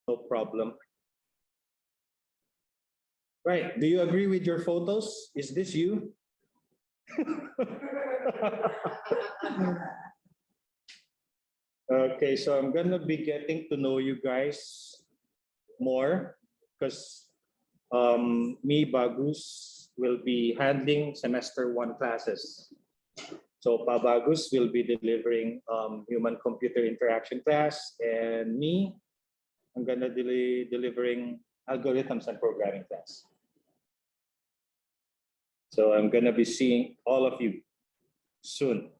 No problem. Right. Do you agree with your photos? Is this you? Okay, so I'm gonna be getting to know you guys more because me, Bagus, will be handling semester 1 classes. So Bagus will be delivering human-computer interaction class, and me, I'm gonna delivering algorithms and programming class. So I'm gonna be seeing all of you soon.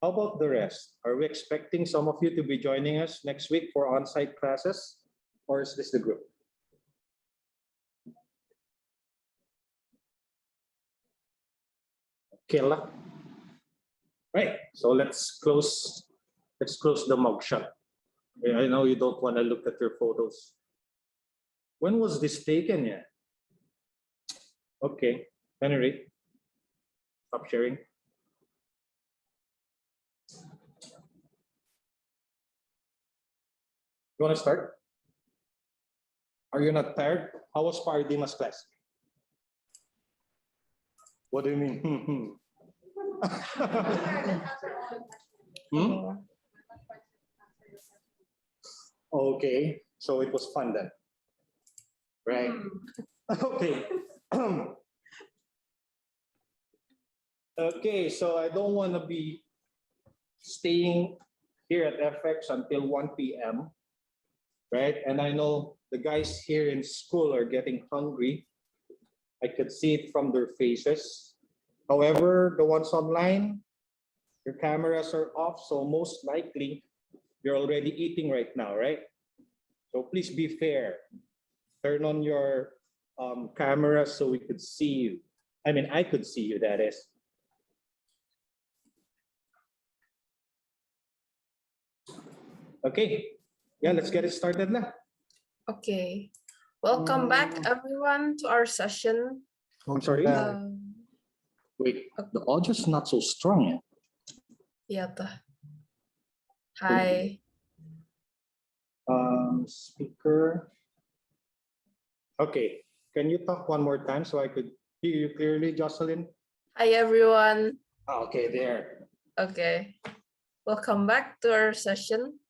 How about the rest? Are we expecting some of you to be joining us next week for on-site classes, or is this the group? Okay, right. So let's close the mugshot. I know you don't want to look at your photos. When was this taken? Yeah. Okay, Henry, stop sharing. You want to start? Are you not tired? How was Paradimas class? What do you mean? Okay, so it was fun then, right? Okay. Okay, so I don't want to be staying here at FX until 1 p.m. right? And I know the guys here in school are getting hungry. I could see it from their faces. However, the ones online, your cameras are off, so most likely you're already eating right now, right? So please be fair. Turn on your camera so we could see you. I mean, I could see you, that is. Okay, yeah, let's get it started now. Okay, welcome back everyone to our session. I'm sorry. Wait, the audio's not so strong yet. Yeah. Hi. Speaker. Okay, can you talk one more time so I could hear you clearly, Jocelyn? Hi everyone. Okay, there. Okay, welcome back to our session.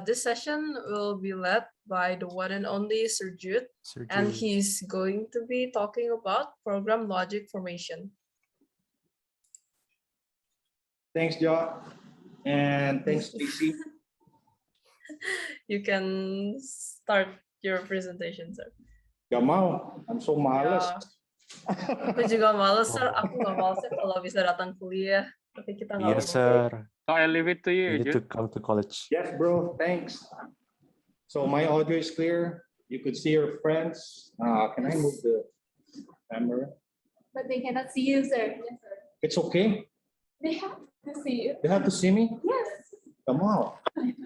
This session will be led by the one and only Sir Jude, and he's going to be talking about program logic formation. Thanks, Jo. And thanks, PC. You can start your presentation, sir. Gamal, I'm so malas. Aku juga males, sir. Aku nggak males kalau bisa datang kuliah. Tapi kita nggak Yes, sir. So I leave it to you. You need to come to college. Yes, bro. Thanks. So my audio is clear. You could see your friends. Can I move the camera? But they cannot see you, sir. Yes, sir. It's okay. They have to see you. They have to see me. Yes. Gamal.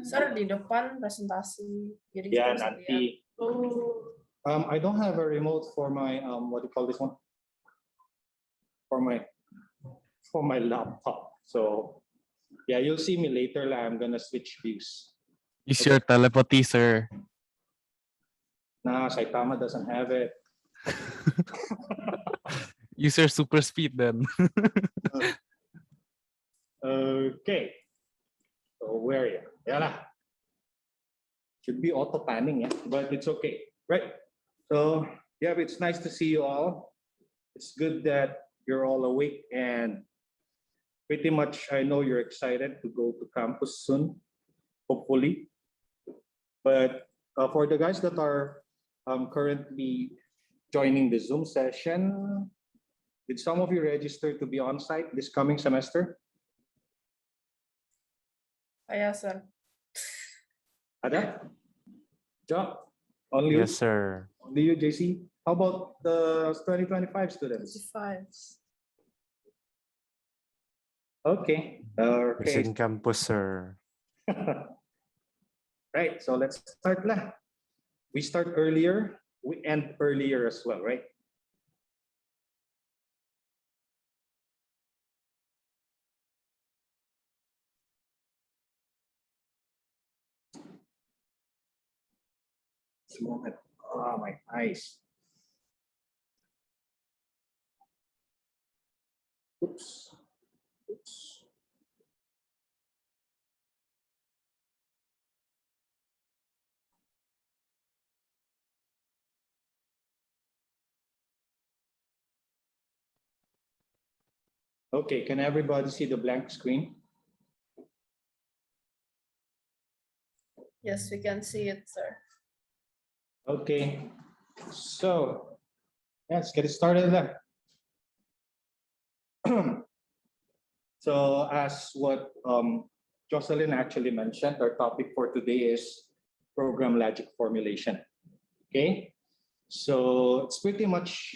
Sir, di depan presentasi. Jadi Yeah, kita bisa lihat. nanti. Oh. I don't have a remote for my what do you call this one? For my laptop. So yeah, you'll see me later. I'm gonna switch views. Use your telepathy, sir. Nah, Saitama doesn't have it. Use your super speed then. Okay. So where are you? Yeah. Should be auto panning, yeah, but it's okay, right? So yeah, it's nice to see you all. It's good that you're all awake, and pretty much I know you're excited to go to campus soon, hopefully. But for the guys that are currently joining the Zoom session, did some of you register to be on site this coming semester? Iya, sir. Ada? Jo? Only you? Yes, sir. Only you, JC? How about the 2025 students? 55. Okay. It's Okay. in campus, sir. Right. So let's start lah. We start earlier. We end earlier as well, right? Just a moment. Oh, my eyes. Oops. Oops. Okay, can everybody see the blank screen? Yes, we can see it, sir. Okay, so let's get it started then. So as what Jocelyn actually mentioned, our topic for today is program logic formulation. Okay, so it's pretty much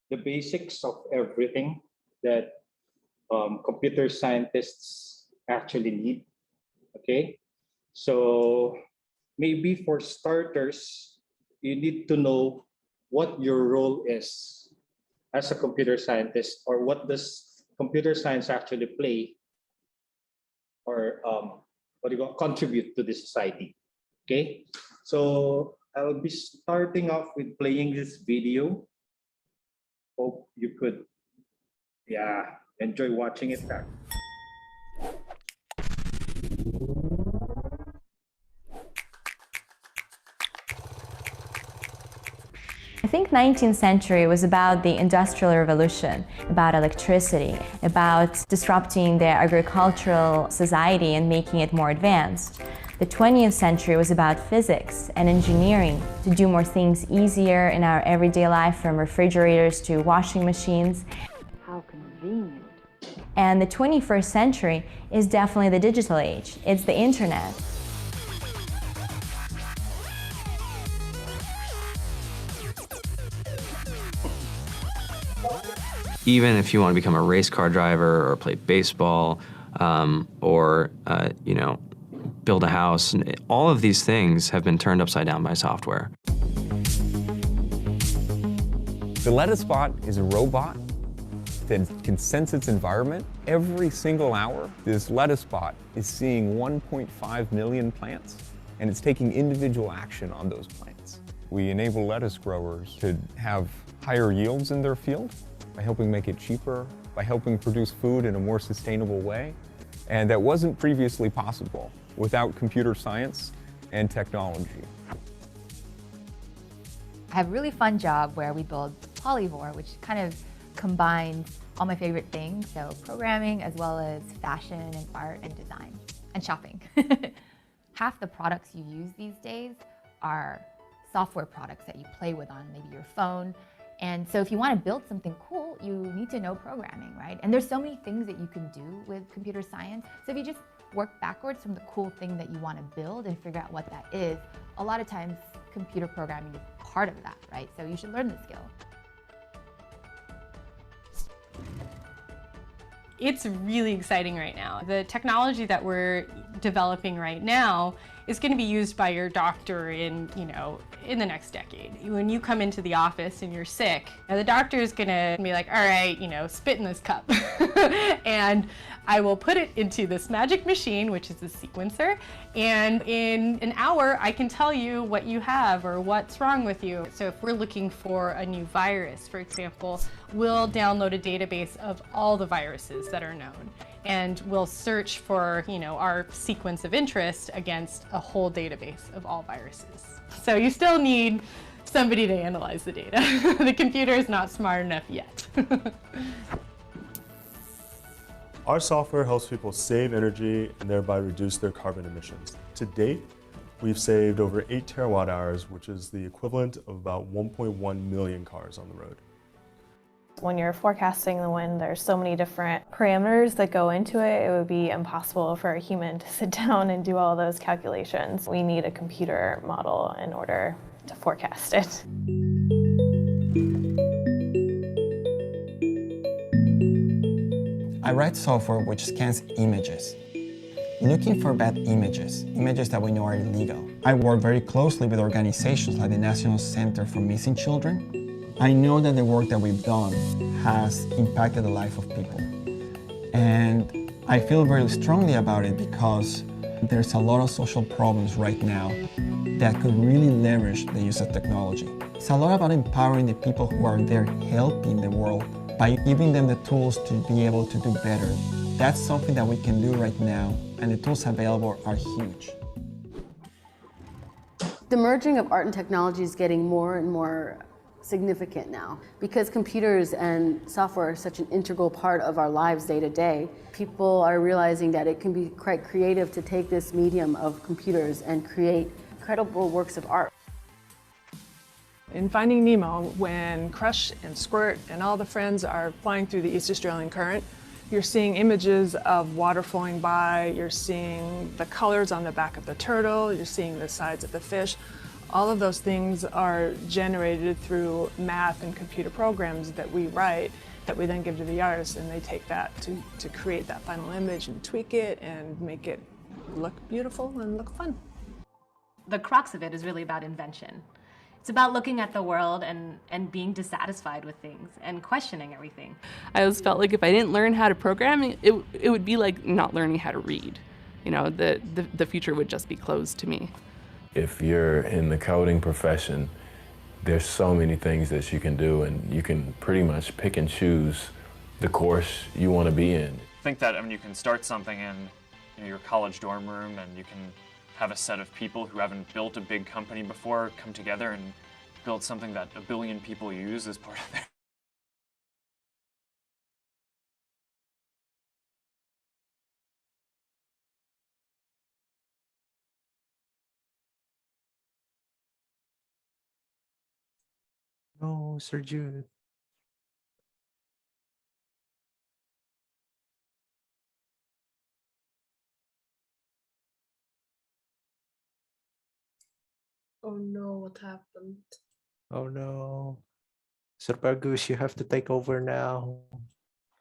the basics of everything that computer scientists actually need. Okay, so maybe for starters, you need to know what your role is as a computer scientist, or what does computer science actually play, or what do you call, contribute to the society. Okay, so I'll be starting off with playing this video. Hope you could, yeah, enjoy watching it back. I think 19th century was about the Industrial Revolution, about electricity, about disrupting the agricultural society and making it more advanced. The 20th century was about physics and engineering to do more things easier in our everyday life, from refrigerators to washing machines. How convenient. And the 21st century is definitely the digital age. It's the internet. Even if you want to become a race car driver or play baseball, or you know, build a house, all of these things have been turned upside down by software. The lettuce bot is a robot that can sense its environment. Every single hour, this lettuce bot is seeing 1.5 million plants, and it's taking individual action on those plants. We enable lettuce growers to have higher yields in their field by helping make it cheaper, by helping produce food in a more sustainable way. And that wasn't previously possible without computer science and technology. I have a really fun job where we build Polyvore, which kind of combines all my favorite things, so programming as well as fashion and art and design and shopping. Half the products you use these days are software products that you play with on maybe your phone. And so if you want to build something cool, you need to know programming, right? And there's so many things that you can do with computer science. So if you just work backwards from the cool thing that you want to build and figure out what that is, a lot of times computer programming is part of that, right? So you should learn the skill. It's really exciting right now. The technology that we're developing right now is going to be used by your doctor in the next decade. When you come into the office and you're sick, the doctor is going to be like, all right, spit in this cup. And I will put it into this magic machine, which is a sequencer. And in an hour, I can tell you what you have or what's wrong with you. So if we're looking for a new virus, for example, we'll download a database of all the viruses that are known. And we'll search for, our sequence of interest against a whole database of all viruses. So you still need somebody to analyze the data. The computer is not smart enough yet. Our software helps people save energy and thereby reduce their carbon emissions. To date, we've saved over 8 terawatt hours, which is the equivalent of about 1.1 million cars on the road. When you're forecasting the wind, there's so many different parameters that go into it. It would be impossible for a human to sit down and do all those calculations. We need a computer model in order to forecast it. I write software which scans images, looking for bad images that we know are illegal. I work very closely with organizations like the National Center for Missing Children. I know that the work that we've done has impacted the life of people. And I feel very strongly about it because there's a lot of social problems right now that could really leverage the use of technology. It's a lot about empowering the people who are there helping the world by giving them the tools to be able to do better. That's something that we can do right now, and the tools available are huge. The merging of art and technology is getting more and more significant now. Because computers and software are such an integral part of our lives day to day, people are realizing that it can be quite creative to take this medium of computers and create incredible works of art. In Finding Nemo, when Crush and Squirt and all the friends are flying through the East Australian Current, you're seeing images of water flowing by, you're seeing the colors on the back of the turtle, you're seeing the sides of the fish. All of those things are generated through math and computer programs that we write that we then give to the artists, and they take that to create that final image and tweak it and make it look beautiful and look fun. The crux of it is really about invention. It's about looking at the world and being dissatisfied with things and questioning everything. I always felt like if I didn't learn how to program, it would be like not learning how to read. You know, the future would just be closed to me. If you're in the coding profession, there's so many things that you can do, and you can pretty much pick and choose the course you want to be in. I think that you can start something in your college dorm room, and you can have a set of people who haven't built a big company before come together and build something that 1 billion people use as part of their No, Sir Jude. Oh no, what happened? Oh no. Sir Pargus, you have to take over now.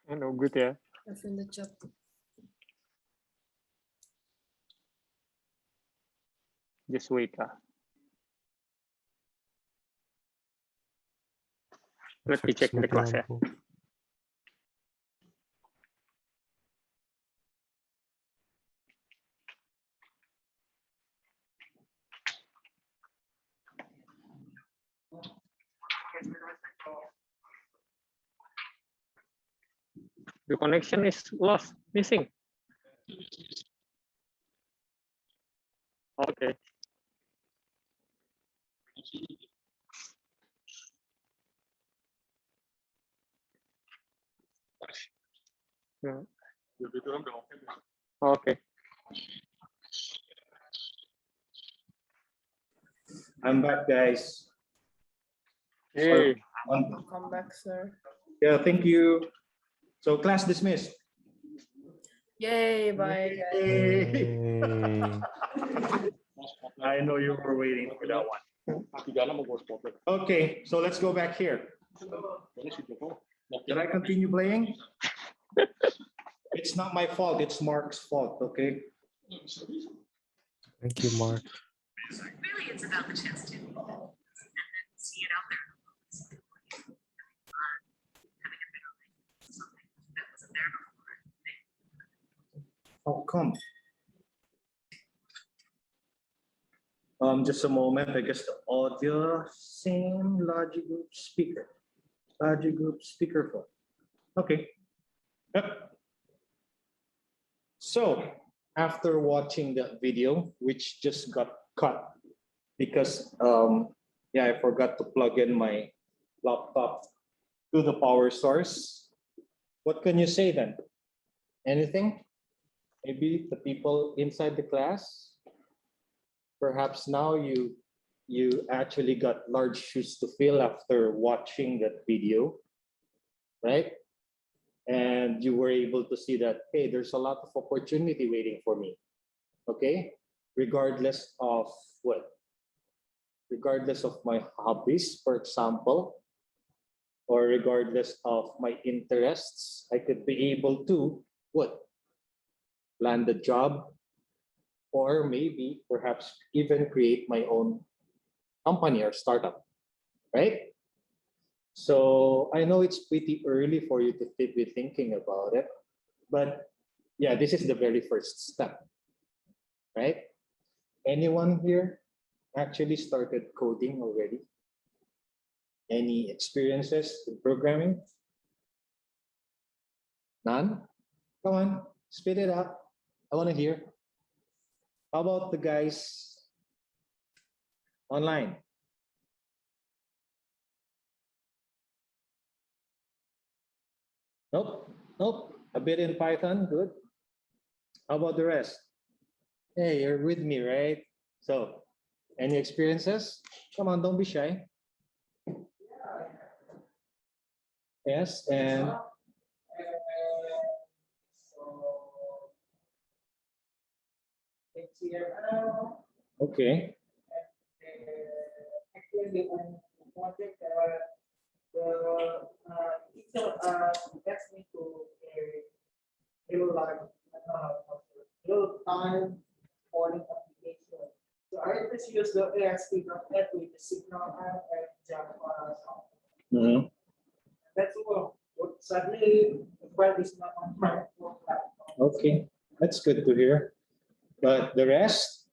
No good ya. I've in the chat. Just wait lah. Let me check the class ya. The connection is lost, missing. Okay. Yeah. Okay. I'm back, guys. Hey. Welcome back, sir. Yeah, thank you. So class dismissed. Yay, bye guys. I know you were waiting for that one. Okay, so let's go back here. Did I continue playing? It's not my fault, it's Mark's fault, okay? Thank you, Mark. Really, it's about the chance to see it out there. Having a bigger something that wasn't there before. How come? Just a moment, I guess the audio, same Logic Group speaker. Logic Group speakerphone. Okay. Yep. So after watching that video, which just got cut because yeah, I forgot to plug in my laptop to the power source. What can you say then? Anything? Maybe the people inside the class? Perhaps now you actually got large shoes to fill after watching that video, right? And you were able to see that, hey, there's a lot of opportunity waiting for me, okay? Regardless of what? Regardless of my hobbies, for example, or regardless of my interests, I could be able to, what? Land a job, or maybe perhaps even create my own company or startup, right? So I know it's pretty early for you to be thinking about it, but yeah, this is the very first step, right? Anyone here actually started coding already? Any experiences in programming? None? Come on, spit it out. I want to hear. How about the guys online? Nope, nope. A bit in Python, good. How about the rest? Hey, you're with me, right? So, any experiences? Come on, don't be shy. Yes, and okay. Actually, on the project, the teacher asked me to real time calling application. So I just use the ASP.NET with the signal and Java. Mhm. That's all. But sadly, the file is not on my platform. Okay, that's good to hear. But the rest,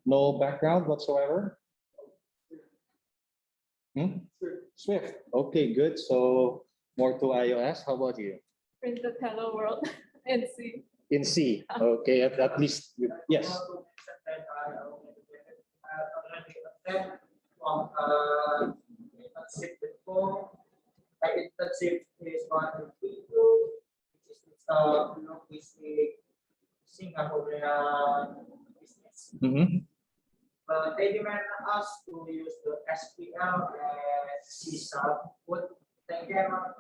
no background whatsoever? Hmm? Swift. Okay, good. So more to iOS. How about you? Print the hello world and see. In C. Okay, at least, yes. Internship before. My internship is one people, which is linguistic Singaporean business. Mm-hmm. But they demand us to use the SQL and C#, but they cannot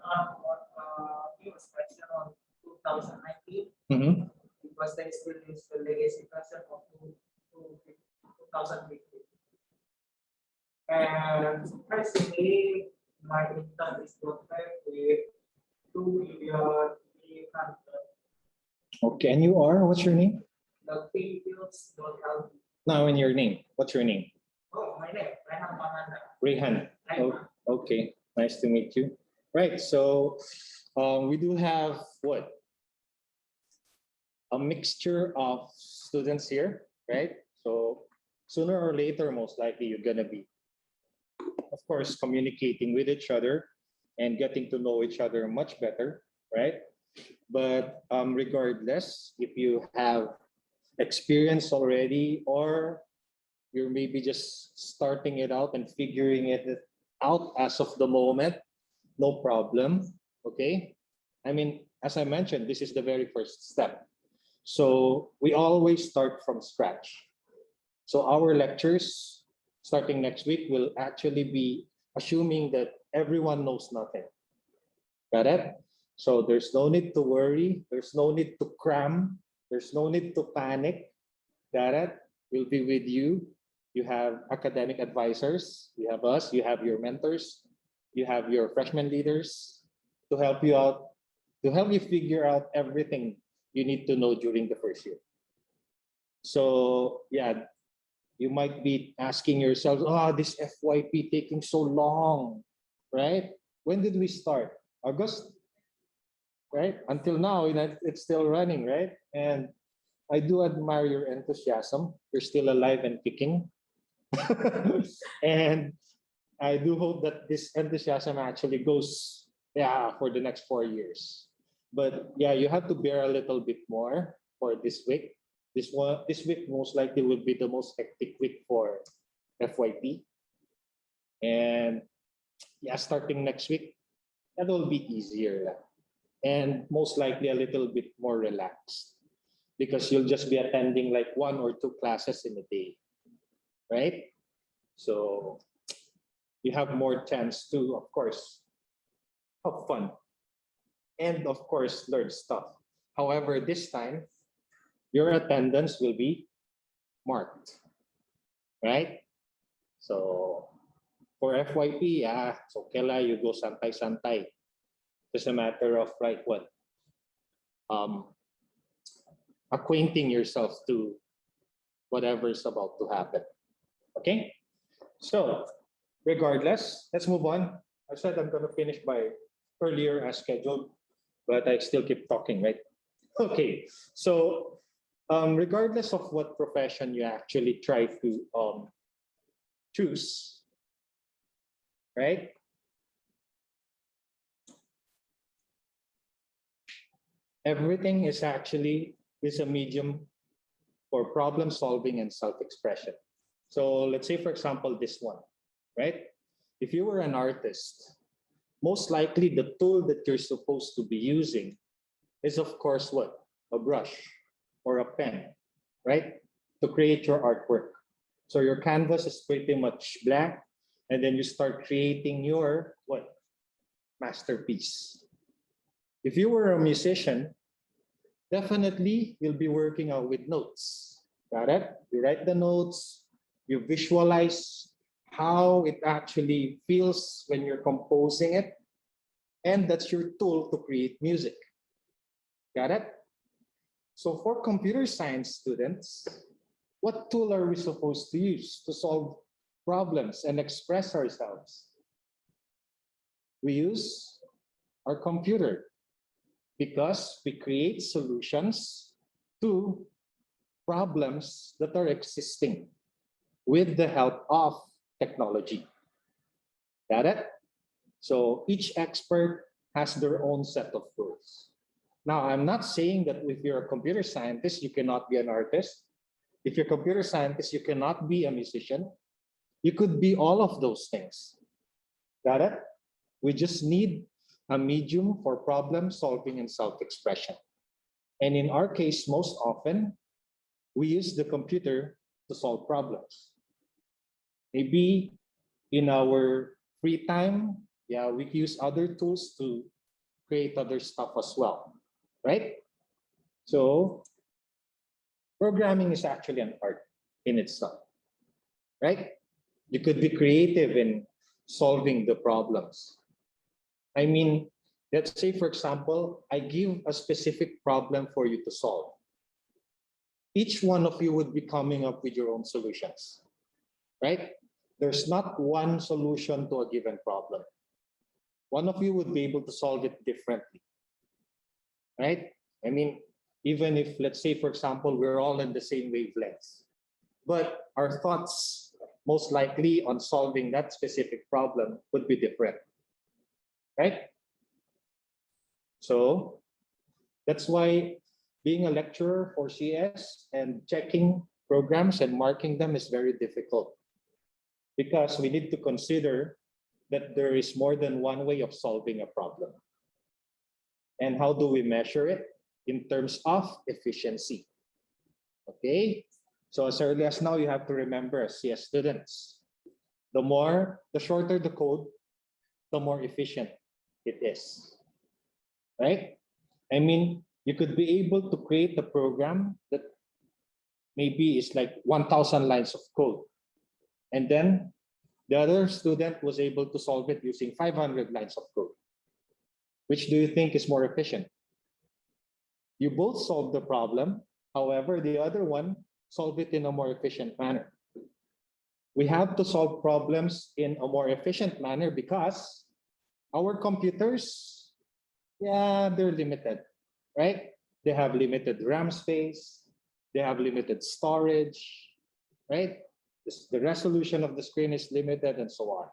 give us version on 2019 Mm-hmm. because they still use the legacy version of 2015. And surprisingly, my intern is documented with 2,300,000. Okay, and you are? What's your name? The fields don't help. No, in your name. What's your name? Oh, my name, Rehan Mamanda. Rehan. Oh, okay, nice to meet you. Right, so we do have what? A mixture of students here, right? So sooner or later, most likely, you're gonna be, of course, communicating with each other and getting to know each other much better, right? But regardless, if you have experience already or you're maybe just starting it out and figuring it out as of the moment, no problem, okay? I mean, as I mentioned, this is the very first step. So we always start from scratch. So our lectures starting next week will actually be assuming that everyone knows nothing. Got it? So there's no need to worry. There's no need to cram. There's no need to panic. Got it? We'll be with you. You have academic advisors. You have us. You have your mentors. You have your freshman leaders to help you out, to help you figure out everything you need to know during the first year. So yeah, you might be asking yourselves, oh, this FYP taking so long, right? When did we start? August, right? Until now, it's still running, right? And I do admire your enthusiasm. You're still alive and kicking. And I do hope that this enthusiasm actually goes, yeah, for the next 4 years. But yeah, you have to bear a little bit more for this week. This week most likely will be the most hectic week for FYP. And yeah, starting next week, that will be easier and most likely a little bit more relaxed because you'll just be attending like 1 or 2 classes in a day, right? So you have more chance to, of course, have fun and of course learn stuff. However, this time your attendance will be marked, right? So for FYP, it's okay la, you go santay-santay. Just a matter of like what? Acquainting yourself to whatever's about to happen. Okay? So regardless, let's move on. I said I'm gonna finish by earlier as scheduled, but I still keep talking, right? Okay, so regardless of what profession you actually try to choose, right? Everything is a medium for problem solving and self-expression. So let's say, for example, this one, right? If you were an artist, most likely the tool that you're supposed to be using is, of course, what? A brush or a pen, right? To create your artwork. So your canvas is pretty much blank, and then you start creating your what? Masterpiece. If you were a musician, definitely you'll be working out with notes. Got it? You write the notes, you visualize how it actually feels when you're composing it, and that's your tool to create music. Got it? So for computer science students, what tool are we supposed to use to solve problems and express ourselves? We use our computer because we create solutions to problems that are existing with the help of technology. Got it? So each expert has their own set of tools. Now, I'm not saying that if you're a computer scientist, you cannot be an artist. If you're a computer scientist, you cannot be a musician. You could be all of those things. Got it? We just need a medium for problem solving and self-expression. And in our case, most often, we use the computer to solve problems. Maybe in our free time, yeah, we use other tools to create other stuff as well, right? So programming is actually an art in itself, right? You could be creative in solving the problems. I mean, let's say, for example, I give a specific problem for you to solve. Each one of you would be coming up with your own solutions, right? There's not one solution to a given problem. One of you would be able to solve it differently, right? I mean, even if, let's say, for example, we're all in the same wavelengths, but our thoughts most likely on solving that specific problem would be different, right? So that's why being a lecturer for CS and checking programs and marking them is very difficult, because we need to consider that there is more than one way of solving a problem. And how do we measure it? In terms of efficiency. Okay? So as early as now, you have to remember, as CS students, the shorter the code, the more efficient it is. Right? I mean, you could be able to create a program that maybe is like 1,000 lines of code. And then the other student was able to solve it using 500 lines of code. Which do you think is more efficient? You both solved the problem. However, the other one solved it in a more efficient manner. We have to solve problems in a more efficient manner because our computers, yeah, they're limited, right? They have limited RAM space. They have limited storage, right? The resolution of the screen is limited and so on.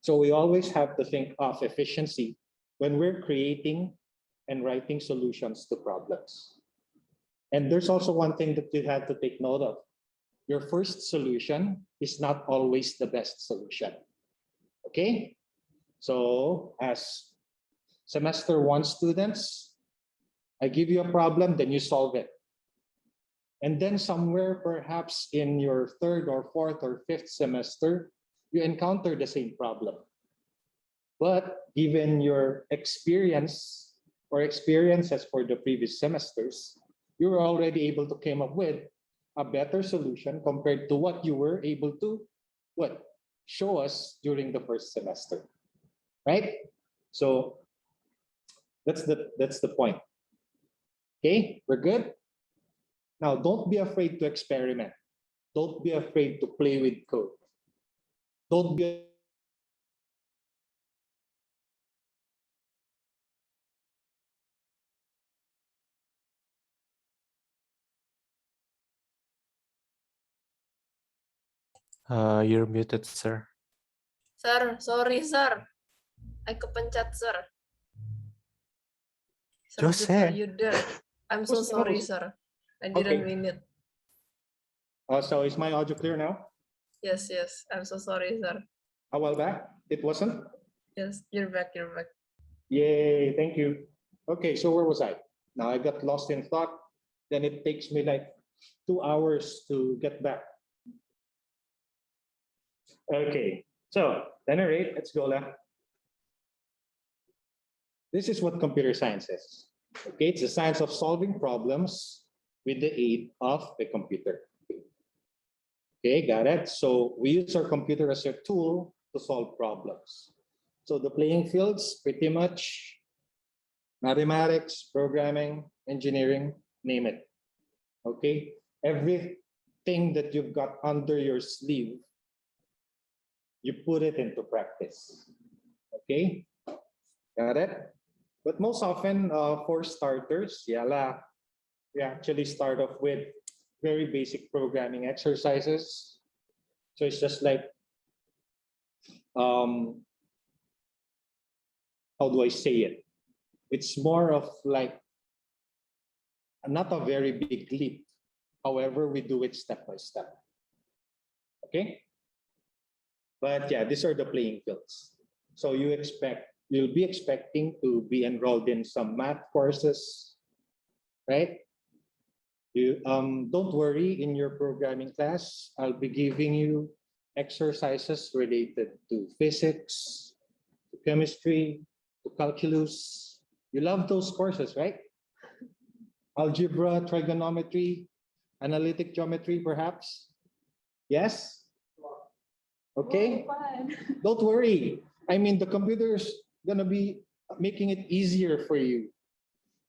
So we always have to think of efficiency when we're creating and writing solutions to problems. And there's also one thing that you have to take note of. Your first solution is not always the best solution. Okay? So as semester 1 students, I give you a problem, then you solve it. And then somewhere perhaps in your 3rd or 4th or 5th semester, you encounter the same problem. But given your experience or experiences for the previous semesters, you were already able to come up with a better solution compared to what you were able to show us during the first semester, right? So that's the point. Okay, we're good. Now, don't be afraid to experiment. Don't be afraid to play with code. Don't be You're muted, sir. Sir, sorry, sir. I kepencet, sir. Just Sir, say. you there? I'm so sorry, sir. I didn't mean it. So is my audio clear now? Yes, yes. I'm so sorry, sir. A while back, it wasn't? Yes, you're back, you're back. Yay, thank you. Okay, so where was I? Now I got lost in thought. Then it takes me like 2 hours to get back. Okay, so generate, let's go left. This is what computer science is. Okay, it's the science of solving problems with the aid of a computer. Okay, got it? So we use our computer as a tool to solve problems. So the playing fields, pretty much mathematics, programming, engineering, name it. Okay, everything that you've got under your sleeve, you put it into practice. Okay, got it? But most often, for starters, we actually start off with very basic programming exercises. So it's just like, how do I say it? It's more of like, not a very big leap. However, we do it step by step. Okay? But yeah, these are the playing fields. So you'll be expecting to be enrolled in some math courses, right? You don't worry, in your programming class, I'll be giving you exercises related to physics, to chemistry, to calculus. You love those courses, right? Algebra, trigonometry, analytic geometry, perhaps? Yes? Okay? Don't worry. I mean, the computer's gonna be making it easier for you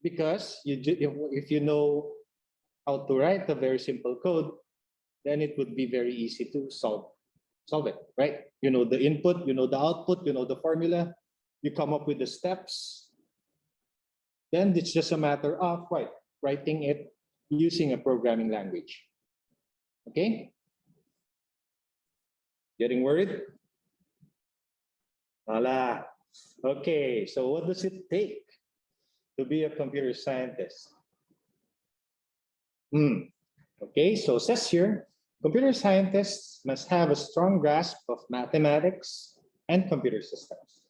because if you know how to write a very simple code, then it would be very easy to solve it, right? You know the input, you know the output, you know the formula, you come up with the steps. Then it's just a matter of writing it using a programming language. Okay? Getting worried? Voila. Okay, so what does it take to be a computer scientist? Okay, so it says here, computer scientists must have a strong grasp of mathematics and computer systems.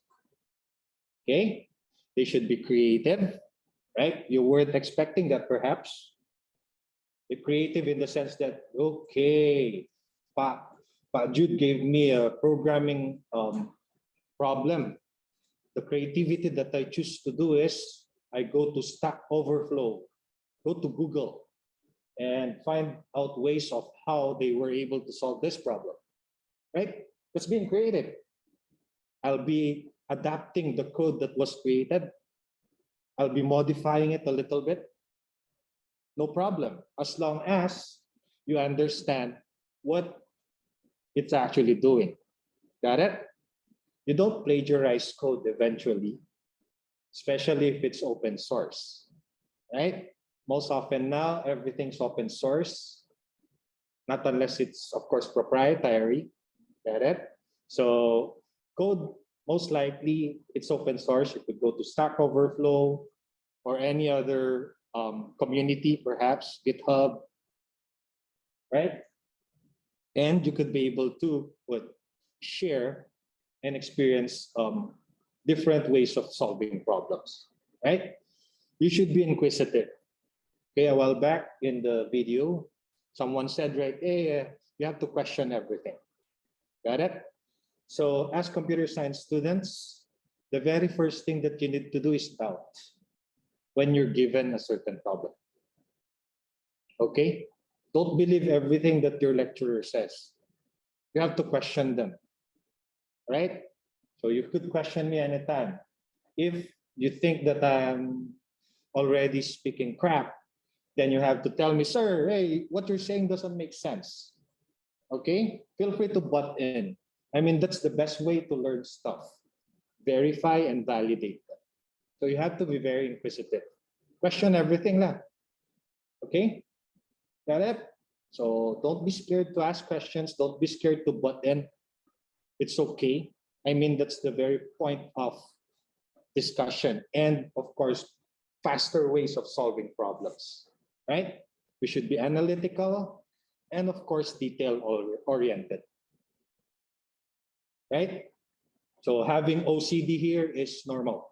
Okay, they should be creative, right? You weren't expecting that perhaps. Be creative in the sense that, okay, Pa Jude gave me a programming problem. The creativity that I choose to do is I go to Stack Overflow, go to Google, and find out ways of how they were able to solve this problem, right? That's being creative. I'll be adapting the code that was created. I'll be modifying it a little bit. No problem, as long as you understand what it's actually doing. Got it? You don't plagiarize code eventually, especially if it's open source, right? Most often now, everything's open source, not unless it's, of course, proprietary. Got it? So code, most likely, it's open source. You could go to Stack Overflow or any other community, perhaps GitHub, right? And you could be able to share and experience different ways of solving problems, right? You should be inquisitive. Okay, a while back in the video, someone said, right, hey, you have to question everything. Got it? So as computer science students, the very first thing that you need to do is doubt when you're given a certain problem. Okay? Don't believe everything that your lecturer says. You have to question them, right? So you could question me anytime. If you think that I'm already speaking crap, then you have to tell me, sir, hey, what you're saying doesn't make sense. Okay? Feel free to butt in. I mean, that's the best way to learn stuff. Verify and validate them. So you have to be very inquisitive. Question everything lah. Okay? Got it? So don't be scared to ask questions. Don't be scared to butt in. It's okay. I mean, that's the very point of discussion and, of course, faster ways of solving problems, right? We should be analytical and, of course, detail-oriented, right? So having OCD here is normal,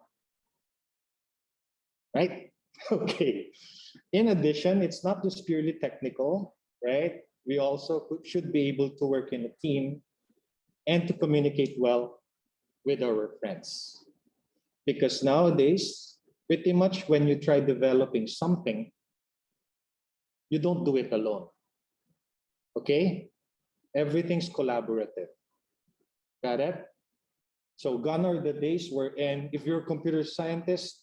right? Okay. In addition, it's not just purely technical, right? We also should be able to work in a team and to communicate well with our friends. Because nowadays, pretty much when you try developing something, you don't do it alone. Okay? Everything's collaborative. Got it? So gone are the days wherein if you're a computer scientist,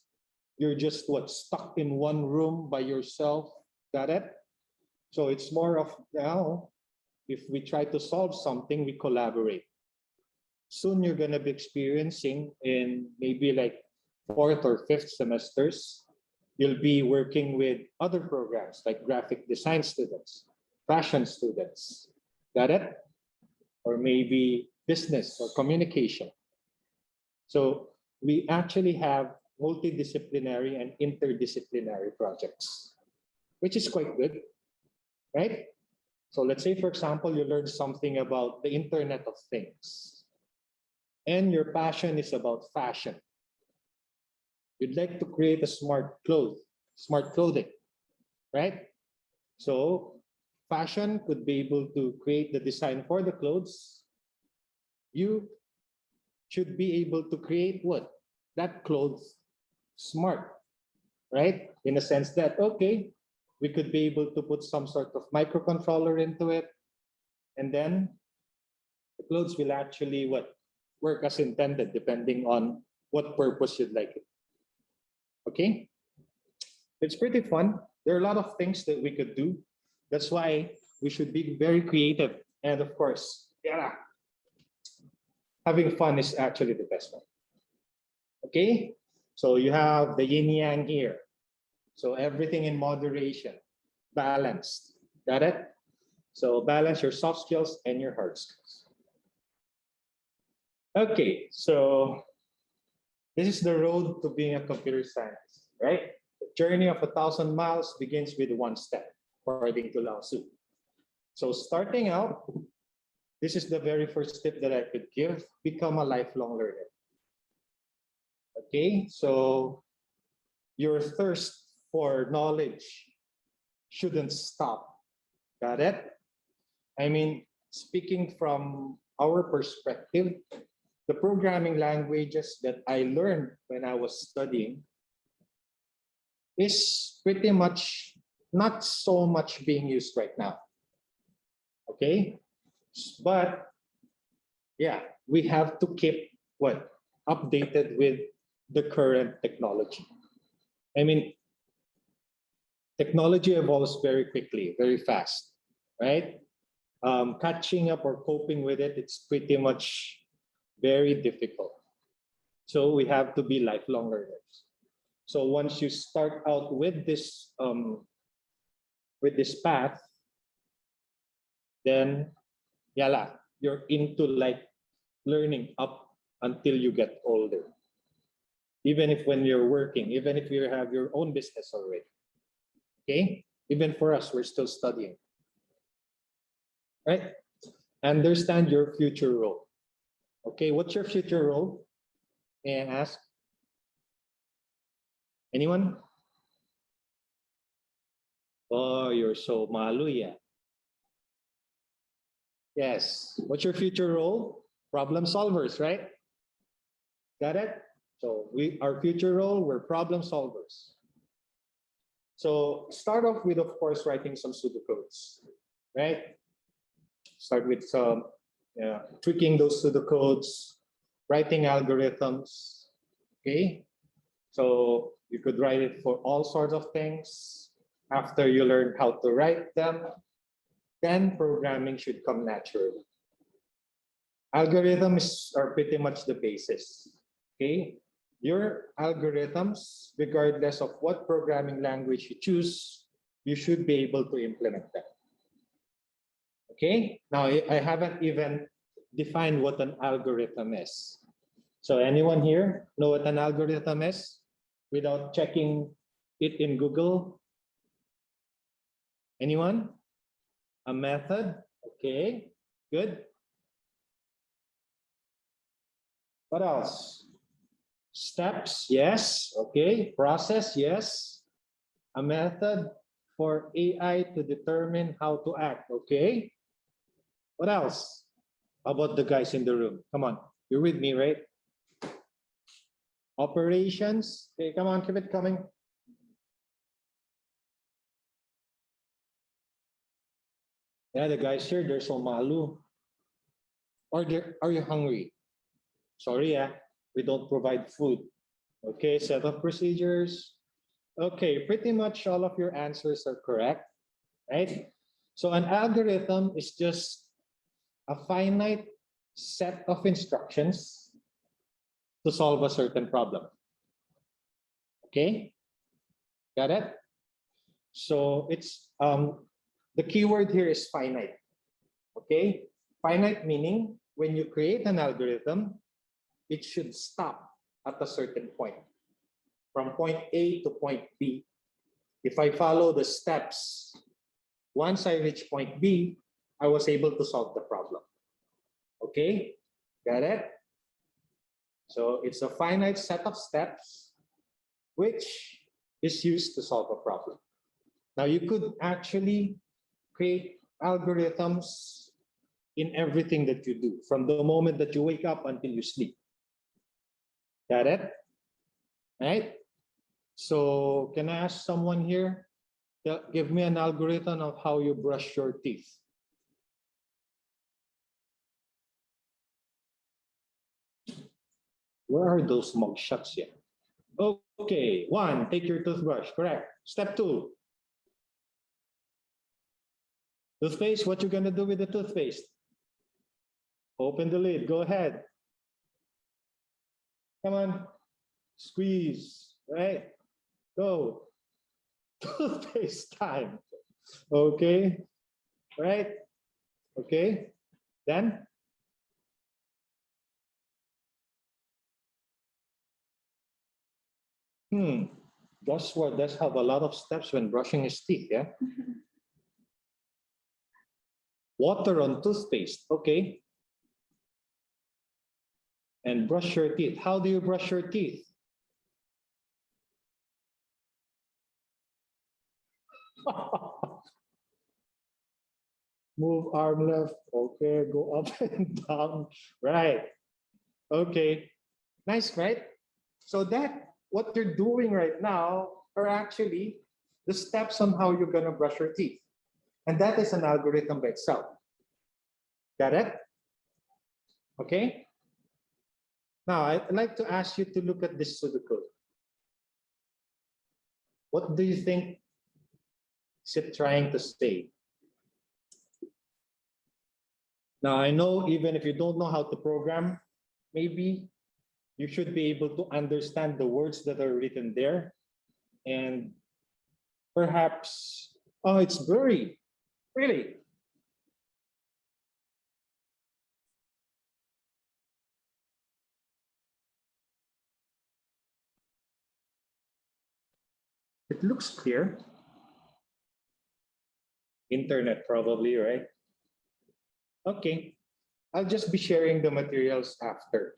you're just stuck in one room by yourself. Got it? So it's more of now, if we try to solve something, we collaborate. Soon you're going to be experiencing in maybe like 4th or 5th semesters, you'll be working with other programs like graphic design students, fashion students. Got it? Or maybe business or communication. So we actually have multidisciplinary and interdisciplinary projects, which is quite good, right? So let's say, for example, you learn something about the Internet of Things, and your passion is about fashion. You'd like to create a smart clothing, right? So fashion could be able to create the design for the clothes. You should be able to create what? That clothes smart, right? In a sense that, okay, we could be able to put some sort of microcontroller into it, and then the clothes will actually work as intended, depending on what purpose you'd like it. Okay? It's pretty fun. There are a lot of things that we could do. That's why we should be very creative. And of course, having fun is actually the best one. Okay? So you have the yin yang here. So everything in moderation, balanced. Got it? So balance your soft skills and your hard skills. Okay, so this is the road to being a computer scientist, right? The journey of 1,000 miles begins with one step, according to Lao Tzu. So starting out, this is the very first tip that I could give: become a lifelong learner. Okay, so your thirst for knowledge shouldn't stop. Got it? I mean, speaking from our perspective, the programming languages that I learned when I was studying is pretty much not so much being used right now. Okay? But yeah, we have to keep updated with the current technology. I mean, technology evolves very quickly, very fast, right? Catching up or coping with it, it's pretty much very difficult. So we have to be lifelong learners. So once you start out with this path, then you're into learning up until you get older. Even if when you're working, even if you have your own business already. Okay? Even for us, we're still studying. Right? Understand your future role. Okay, what's your future role? May I ask? Anyone? Oh, you're so malu, yeah. Yes. What's your future role? Problem solvers, right? Got it? So our future role, we're problem solvers. So start off with, of course, writing some pseudocodes, right? Start with some tweaking those pseudocodes, writing algorithms, okay? So you could write it for all sorts of things. After you learn how to write them, then programming should come naturally. Algorithms are pretty much the basis, okay? Your algorithms, regardless of what programming language you choose, you should be able to implement them. Okay, now I haven't even defined what an algorithm is. So anyone here know what an algorithm is without checking it in Google? Anyone? A method? Okay, good. What else? Steps, yes. Okay, process, yes. A method for AI to determine how to act. Okay. What else? How about the guys in the room? Come on, you're with me, right? Operations. Okay, come on, keep it coming. Yeah, the guys here, they're so malu. Or are you hungry? Sorry, we don't provide food. Okay, set of procedures. Okay, pretty much all of your answers are correct, right? So an algorithm is just a finite set of instructions to solve a certain problem. Okay, got it? So it's the keyword here is finite. Okay, finite meaning when you create an algorithm, it should stop at a certain point. From point A to point B. If I follow the steps, once I reach point B, I was able to solve the problem. Okay, got it? So it's a finite set of steps which is used to solve a problem. Now you could actually create algorithms in everything that you do, from the moment that you wake up until you sleep. Got it? Right? So can I ask someone here to give me an algorithm of how you brush your teeth? Where are those mugshots yet? Okay, 1, take your toothbrush, correct. Step 2. Toothpaste, what you gonna do with the toothpaste? Open the lid, go ahead. Come on, squeeze, right? Go. Toothpaste time. Okay, right? Okay, then? Joshua does have a lot of steps when brushing his teeth, yeah? Water on toothpaste, okay. And brush your teeth. How do you brush your teeth? Move arm left, okay, go up and down, right. Okay, nice, right? So that, what you're doing right now are actually the steps on how you're gonna brush your teeth. And that is an algorithm by itself. Got it? Okay. Now, I'd like to ask you to look at this pseudocode. What do you think is it trying to say? Now, I know even if you don't know how to program, maybe you should be able to understand the words that are written there. And perhaps, oh, it's blurry. Really? It looks clear. Internet probably, right? Okay, I'll just be sharing the materials after.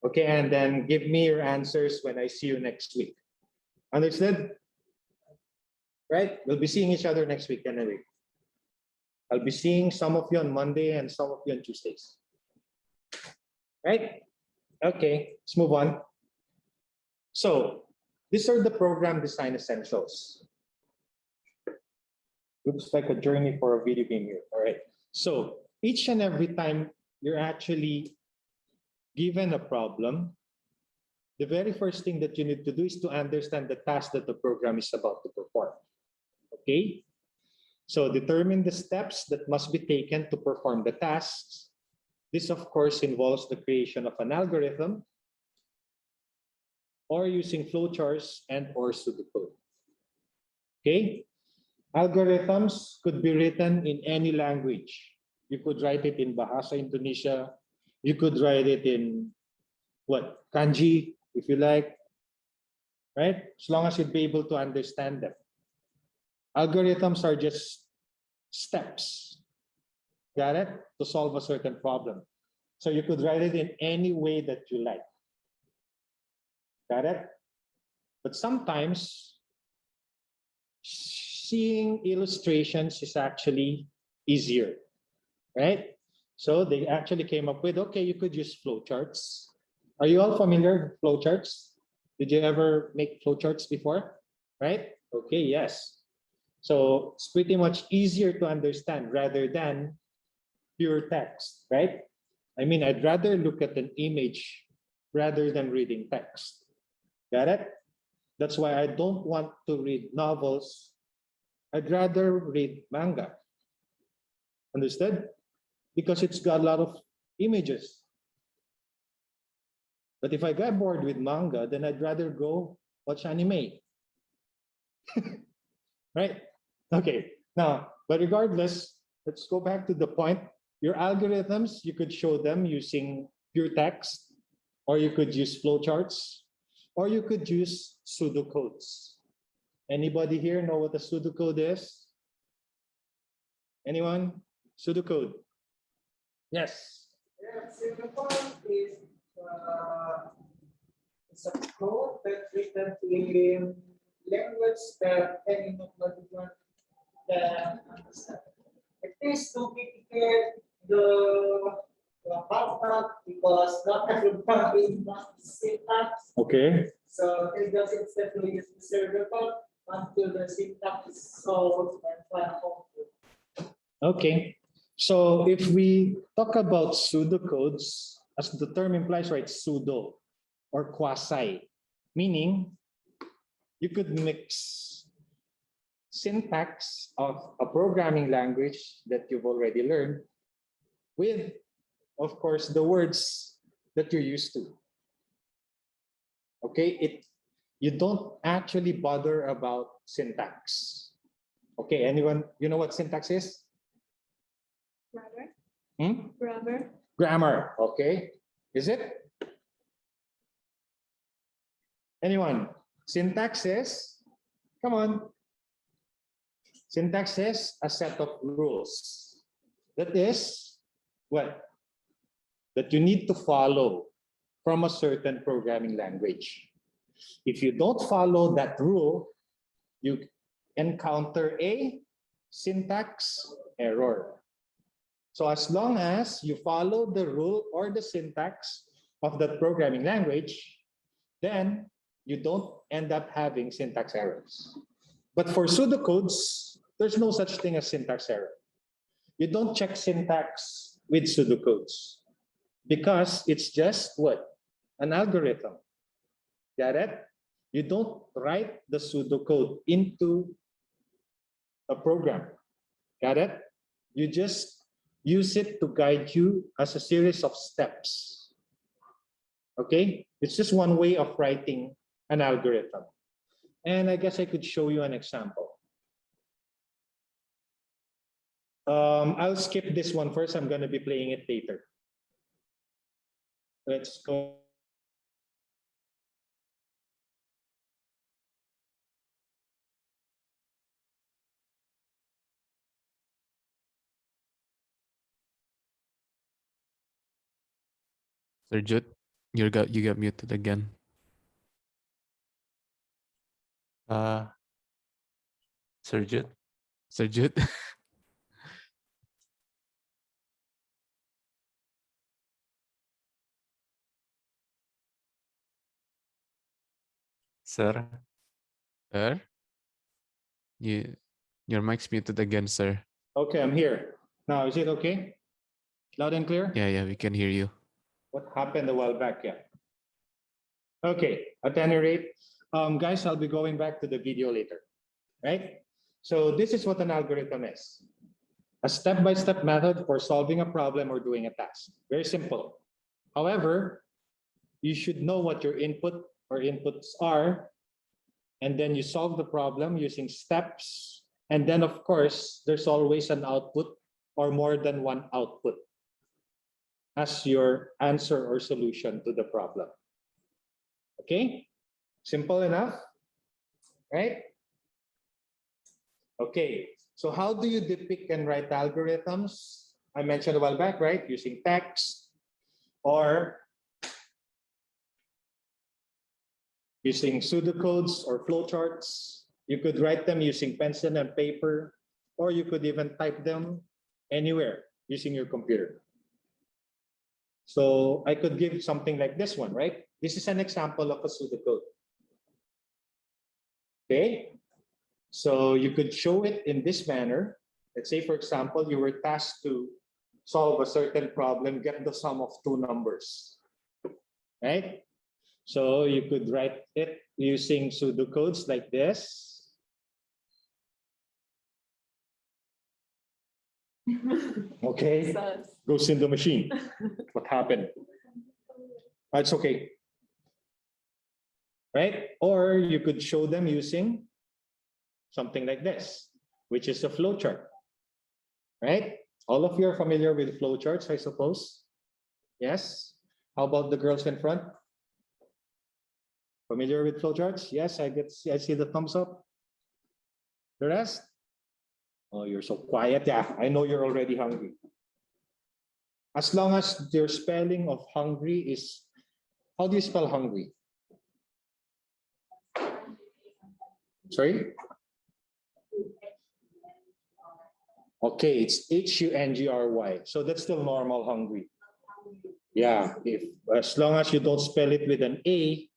Okay, and then give me your answers when I see you next week. Understood? Right? We'll be seeing each other next week anyway. I'll be seeing some of you on Monday and some of you on Tuesdays. Right? Okay, let's move on. So, these are the program design essentials. Looks like a journey for a video game here. All right. So, each and every time you're actually given a problem, the very first thing that you need to do is to understand the task that the program is about to perform. Okay? So determine the steps that must be taken to perform the tasks. This, of course, involves the creation of an algorithm or using flowcharts and or pseudocode. Okay? Algorithms could be written in any language. You could write it in Bahasa Indonesia. You could write it in what? Kanji, if you like, right? As long as you'd be able to understand them. Algorithms are just steps, got it? To solve a certain problem. So you could write it in any way that you like. Got it? But sometimes seeing illustrations is actually easier, right? So they actually came up with, okay, you could use flowcharts. Are you all familiar with flowcharts? Did you ever make flowcharts before? Right? Okay, yes. So it's pretty much easier to understand rather than pure text, right? I mean, I'd rather look at an image rather than reading text. Got it? That's why I don't want to read novels. I'd rather read manga. Understood? Because it's got a lot of images. But if I get bored with manga, then I'd rather go watch anime. Right? Okay. Now, but regardless, let's go back to the point. Your algorithms, you could show them using pure text, or you could use flowcharts, or you could use pseudocodes. Anybody here know what a pseudocode is? Anyone? Pseudocode. Yes. Yeah, pseudocode is it's a code that's written in language that any mathematician can understand. It is to mitigate the content because not everybody knows syntax. Okay. So it doesn't simply use the pseudocode until the syntax is solved and found. Okay. So if we talk about pseudocodes, as the term implies, right, pseudo or quasi, meaning you could mix syntax of a programming language that you've already learned with, of course, the words that you're used to. Okay, you don't actually bother about syntax. Okay, anyone, you know what syntax is? Grammar. Hmm? Grammar. Grammar, okay. Is it? Anyone? Syntax is, come on. Syntax is a set of rules. That is what? That you need to follow from a certain programming language. If you don't follow that rule, you encounter a syntax error. So as long as you follow the rule or the syntax of that programming language, then you don't end up having syntax errors. But for pseudocodes, there's no such thing as syntax error. You don't check syntax with pseudocodes because it's just what? An algorithm. Got it? You don't write the pseudocode into a program. Got it? You just use it to guide you as a series of steps. Okay? It's just one way of writing an algorithm. And I guess I could show you an example. I'll skip this one first. I'm going to be playing it later. Let's go. Sir Jude, you got muted again. Sir Jude? Sir Jude? Sir? Sir? Your mic's muted again, sir. Okay, I'm here. Now, is it okay? Loud and clear? Yeah, we can hear you. What happened a while back? Yeah. Okay, at any rate, guys, I'll be going back to the video later, right? So this is what an algorithm is. A step-by-step method for solving a problem or doing a task. Very simple. However, you should know what your input or inputs are, and then you solve the problem using steps. And then, of course, there's always an output or more than one output as your answer or solution to the problem. Okay? Simple enough, right? Okay, so how do you depict and write algorithms? I mentioned a while back, right? Using text or using pseudocodes or flowcharts. You could write them using pencil and paper, or you could even type them anywhere using your computer. So I could give something like this one, right? This is an example of a pseudocode. Okay, so you could show it in this manner. Let's say, for example, you were tasked to solve a certain problem, get the sum of two numbers, right? So you could write it using pseudocodes like this. Okay, goes in the machine. What happened? It's okay. Right? Or you could show them using something like this, which is a flowchart. Right? All of you are familiar with flowcharts, I suppose. Yes? How about the girls in front? Familiar with flowcharts? Yes, I see the thumbs up. The rest? Oh, you're so quiet. Yeah, I know you're already hungry. As long as your spelling of hungry is, how do you spell hungry? Sorry? Okay, it's H-U-N-G-R-Y. So that's still normal hungry. Yeah, as long as you don't spell it with an A,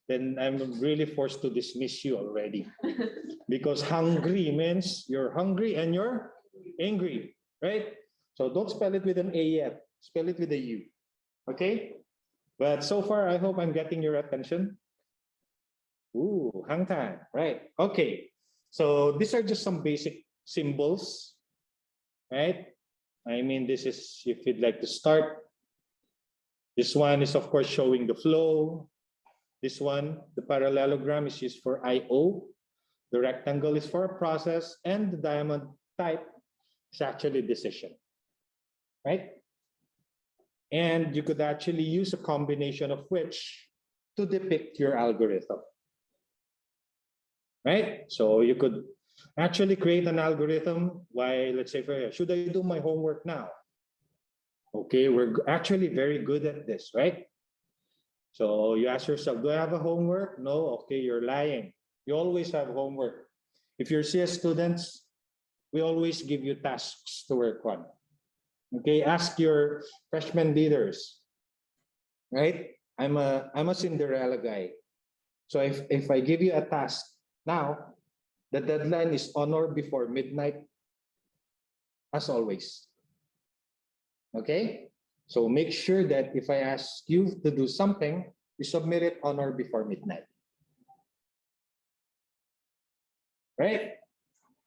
then I'm really forced to dismiss you already. Because hungry means you're hungry and you're angry, right? So don't spell it with an A yet. Spell it with a U. Okay? But so far, I hope I'm getting your attention. Ooh, hang time, right? Okay. So these are just some basic symbols, right? I mean, this is, if you'd like to start. This one is, of course, showing the flow. This one, the parallelogram is used for I/O. The rectangle is for a process, and the diamond type is actually decision, right? And you could actually use a combination of which to depict your algorithm, right? So you could actually create an algorithm. Why, let's say, should I do my homework now? Okay, we're actually very good at this, right? So you ask yourself, do I have a homework? No, okay, you're lying. You always have homework. If you're CS students, we always give you tasks to work on. Okay, ask your freshman leaders, right? I'm a Cinderella guy. So if I give you a task now, the deadline is on or before midnight, as always. Okay? So make sure that if I ask you to do something, you submit it on or before midnight. Right?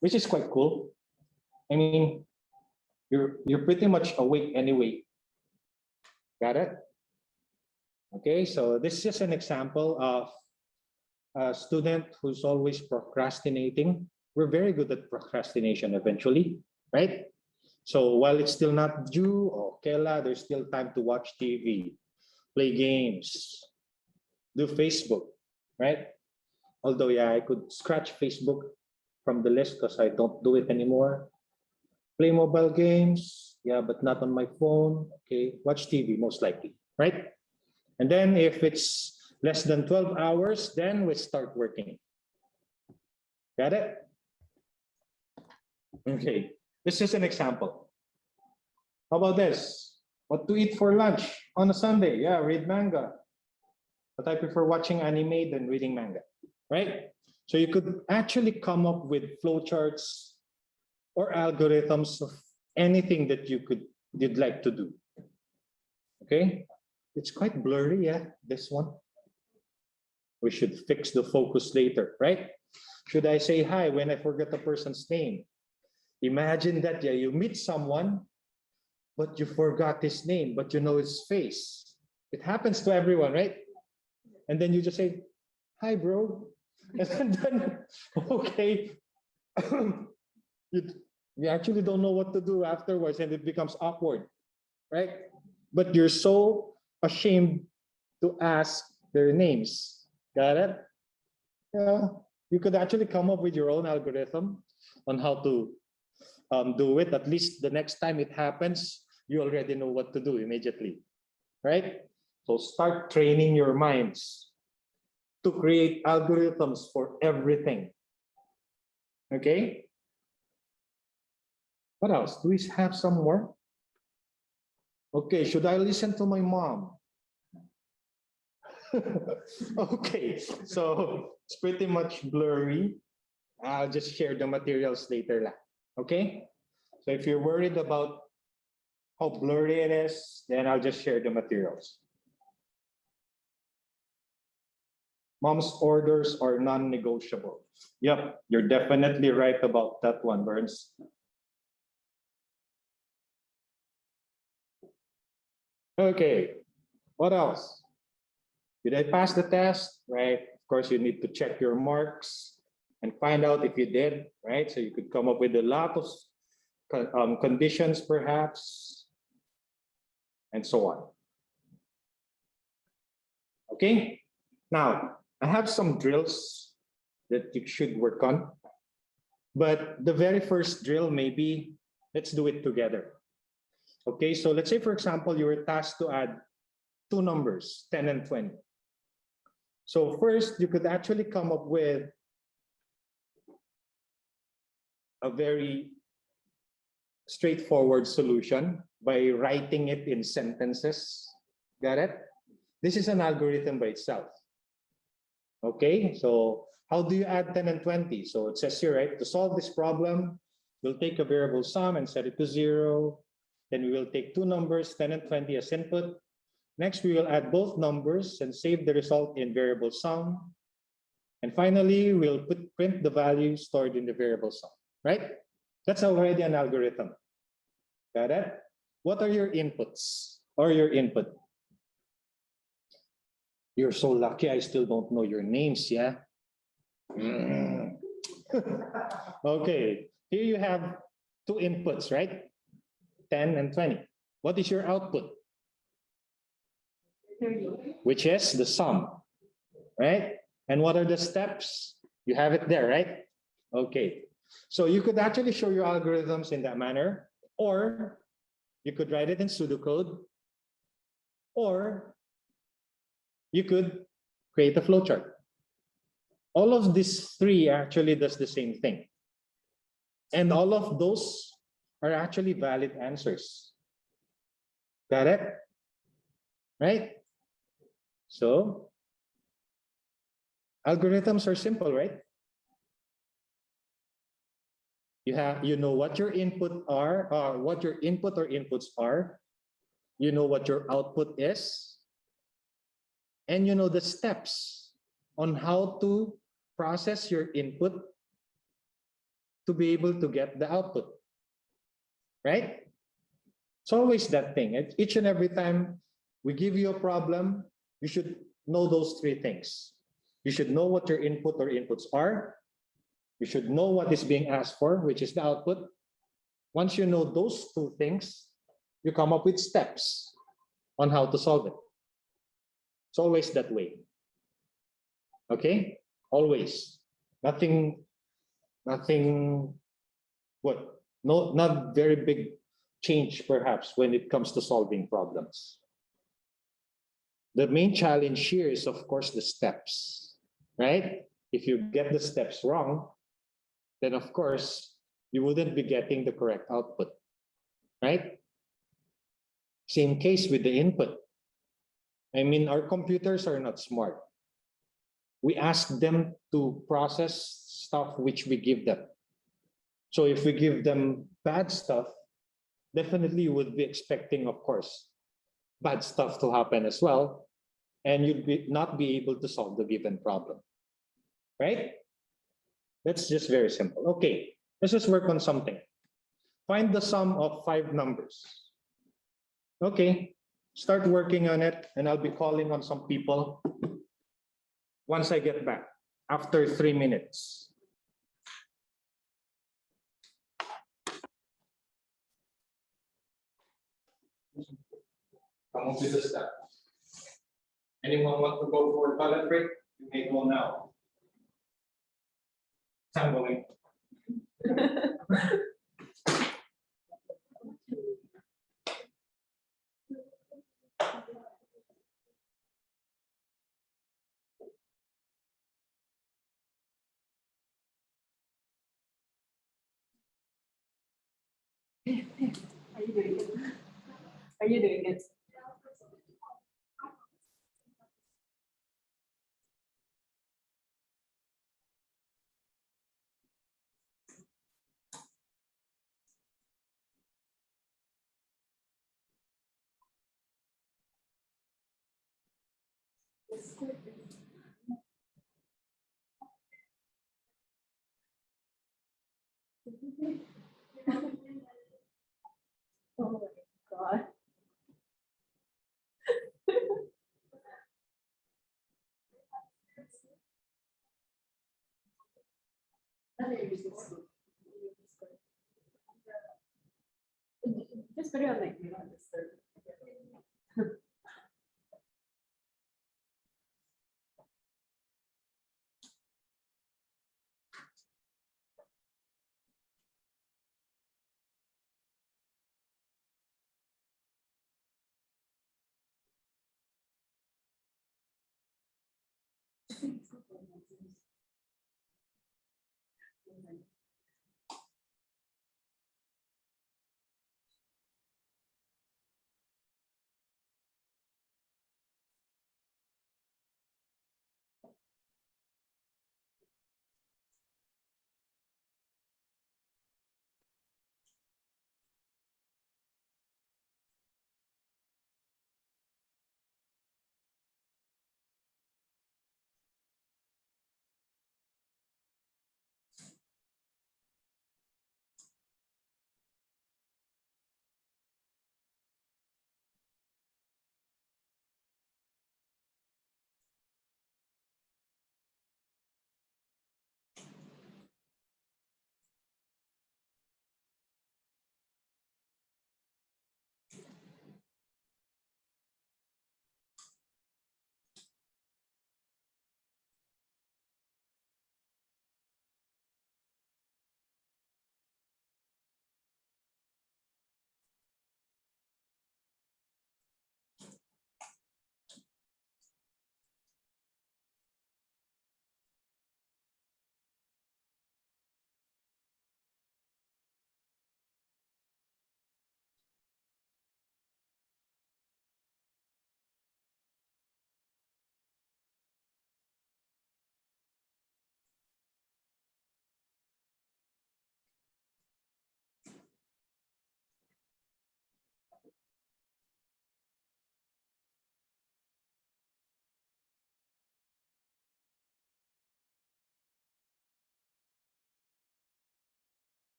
Which is quite cool. I mean, you're pretty much awake anyway. Got it? Okay, so this is just an example of a student who's always procrastinating. We're very good at procrastination eventually, right? So while it's still not due, okay, there's still time to watch TV, play games, do Facebook, right? Although, yeah, I could scratch Facebook from the list because I don't do it anymore. Play mobile games, yeah, but not on my phone. Okay, watch TV most likely, right? And then if it's less than 12 hours, then we start working. Got it? Okay, this is an example. How about this? What to eat for lunch on a Sunday? Yeah, read manga. But I prefer watching anime than reading manga, right? So you could actually come up with flowcharts or algorithms of anything that you'd like to do. Okay, it's quite blurry, yeah, this one. We should fix the focus later, right? Should I say hi when I forget the person's name? Imagine that, yeah, you meet someone, but you forgot his name, but you know his face. It happens to everyone, right? And then you just say, hi, bro. And then, okay, You actually don't know what to do afterwards and it becomes awkward, right? But you're so ashamed to ask their names. Got it? Yeah. You could actually come up with your own algorithm on how to do it. At least the next time it happens, you already know what to do immediately, right? So start training your minds to create algorithms for everything. Okay? What else? Do we have some more? Okay, should I listen to my mom? Okay, so it's pretty much blurry. I'll just share the materials later. Okay? So if you're worried about how blurry it is, then I'll just share the materials. Mom's orders are non-negotiable. Yep, you're definitely right about that one, Burns. Okay, what else? Did I pass the test? Right, of course you need to check your marks and find out if you did, right? So you could come up with a lot of conditions perhaps, and so on. Okay, now I have some drills that you should work on, but the very first drill, maybe let's do it together. Okay, so let's say, for example, you were tasked to add two numbers, 10 and 20. So first, you could actually come up with a very straightforward solution by writing it in sentences. Got it? This is an algorithm by itself. Okay, so how do you add 10 and 20? So it says here, right, to solve this problem, we'll take a variable sum and set it to 0. Then we will take two numbers, 10 and 20 as input. Next, we will add both numbers and save the result in variable sum. And finally, we'll print the value stored in the variable sum, right? That's already an algorithm. Got it? What are your inputs or your input? You're so lucky I still don't know your names, yeah? Okay, here you have two inputs, right? 10 and 20. What is your output? 30. Which is the sum, right? And what are the steps? You have it there, right? Okay, so you could actually show your algorithms in that manner, or you could write it in pseudocode, or you could create a flowchart. All of these three actually does the same thing. And all of those are actually valid answers. Got it? Right? So, algorithms are simple, right? You know what your input are, what your input or inputs are. You know what your output is. And you know the steps on how to process your input to be able to get the output. Right? It's always that thing. Each and every time we give you a problem, you should know those three things. You should know what your input or inputs are. You should know what is being asked for, which is the output. Once you know those two things, you come up with steps on how to solve it. It's always that way. Okay? Always. Nothing, what? No, not very big change perhaps when it comes to solving problems. The main challenge here is, of course, the steps, right? If you get the steps wrong, then of course, you wouldn't be getting the correct output, right? Same case with the input. I mean, our computers are not smart. We ask them to process stuff which we give them. So if we give them bad stuff, definitely you would be expecting, of course, bad stuff to happen as well, and you'd not be able to solve the given problem, right? That's just very simple. Okay, let's just work on something. Find the sum of 5 numbers. Okay, start working on it, and I'll be calling on some people once I get back after 3 minutes. Come up with the steps. Anyone want to go for a toilet break? You may go now. I'm going. Are you doing it? Are you doing it? Oh my God. Just put it on like you understood.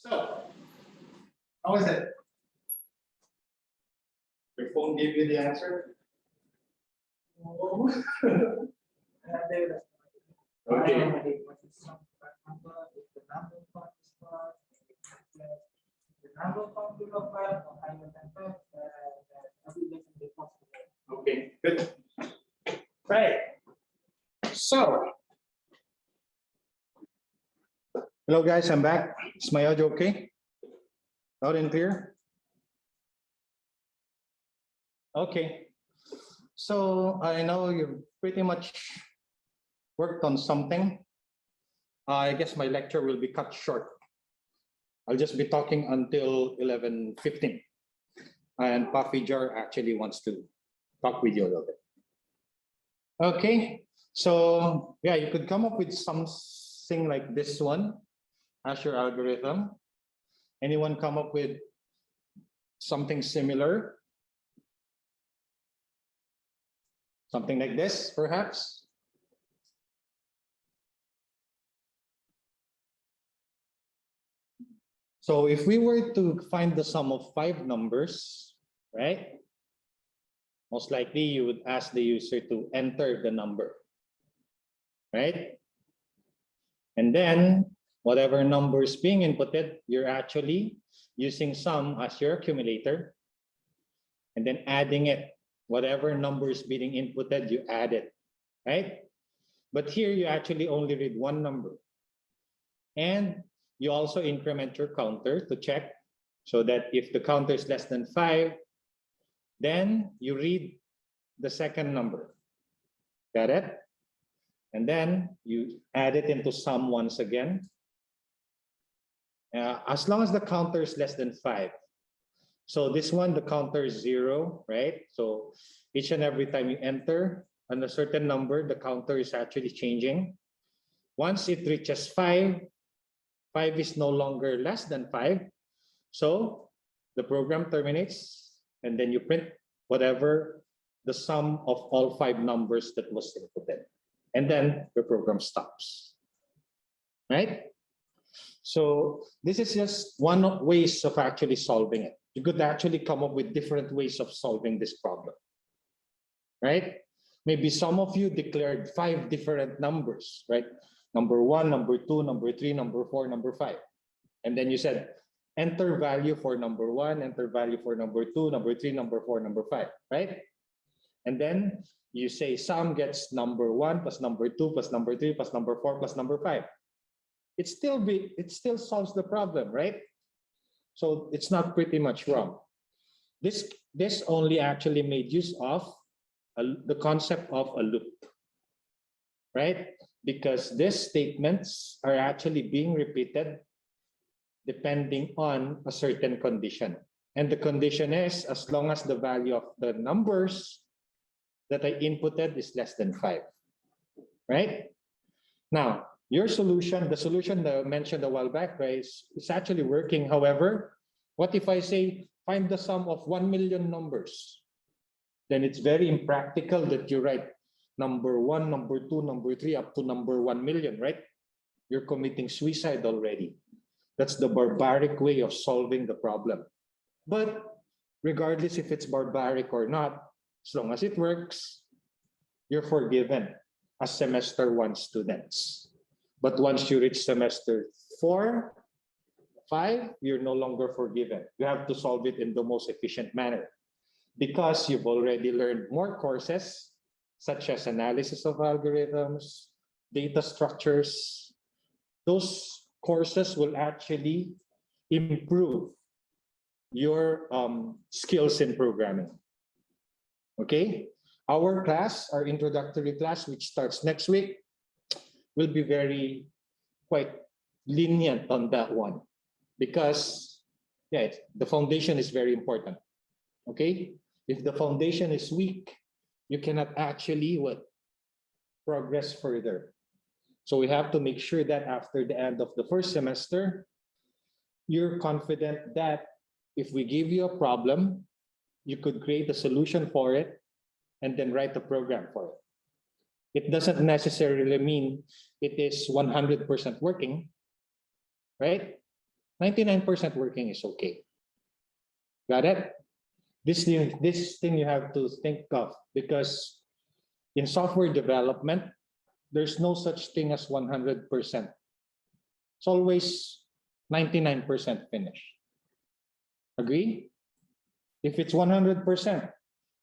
So, how is it? Your phone gave you the answer? Okay. Okay, good. Right. So, hello guys, I'm back. Is my audio okay? Loud and clear? Okay. So I know you've pretty much worked on something. I guess my lecture will be cut short. I'll just be talking until 11:15. And Puffy Jar actually wants to talk with you a little bit. Okay, so yeah, you could come up with something like this one as your algorithm. Anyone come up with something similar? Something like this, perhaps? So if we were to find the sum of 5 numbers, right? Most likely you would ask the user to enter the number, right? And then Whatever numbers being inputted, you're actually using sum as your accumulator and then adding it. Whatever numbers being inputted, you add it, right? But here you actually only read one number. And you also increment your counter to check so that if the counter is less than 5, then you read the second number. Got it? And then you add it into sum once again. As long as the counter is less than 5. So this one, the counter is 0, right? So each and every time you enter on a certain number, the counter is actually changing. Once it reaches 5, 5 is no longer less than 5. So the program terminates, and then you print whatever the sum of all 5 numbers that was inputted. And then the program stops, right? So this is just one of ways of actually solving it. You could actually come up with different ways of solving this problem, right? Maybe some of you declared 5 different numbers, right? Number 1, number 2, number 3, number 4, number 5. And then you said, enter value for number 1, enter value for number 2, number 3, number 4, number 5, right? And then you say sum gets number 1 plus number 2 plus number 3 plus number 4 plus number 5. It still solves the problem, right? So it's not pretty much wrong. This only actually made use of the concept of a loop, right? Because these statements are actually being repeated depending on a certain condition. And the condition is as long as the value of the numbers that I inputted is less than 5, right? Now, your solution, the solution that I mentioned a while back, right, is actually working. However, what if I say, find the sum of 1 million numbers? Then it's very impractical that you write number 1, number 2, number 3, up to number 1 million, right? You're committing suicide already. That's the barbaric way of solving the problem. But regardless if it's barbaric or not, as long as it works, you're forgiven as semester 1 students. But once you reach semester 4, 5, you're no longer forgiven. You have to solve it in the most efficient manner because you've already learned more courses such as analysis of algorithms, data structures. Those courses will actually improve your skills in programming. Okay? Our class, our introductory class, which starts next week, will be quite lenient on that one because the foundation is very important. Okay? If the foundation is weak, you cannot actually progress further. So we have to make sure that after the end of the first semester, you're confident that if we give you a problem, you could create a solution for it and then write a program for it. It doesn't necessarily mean it is 100% working, right? 99% working is okay. Got it? This thing you have to think of because in software development, there's no such thing as 100%. It's always 99% finished. Agree? If it's 100%,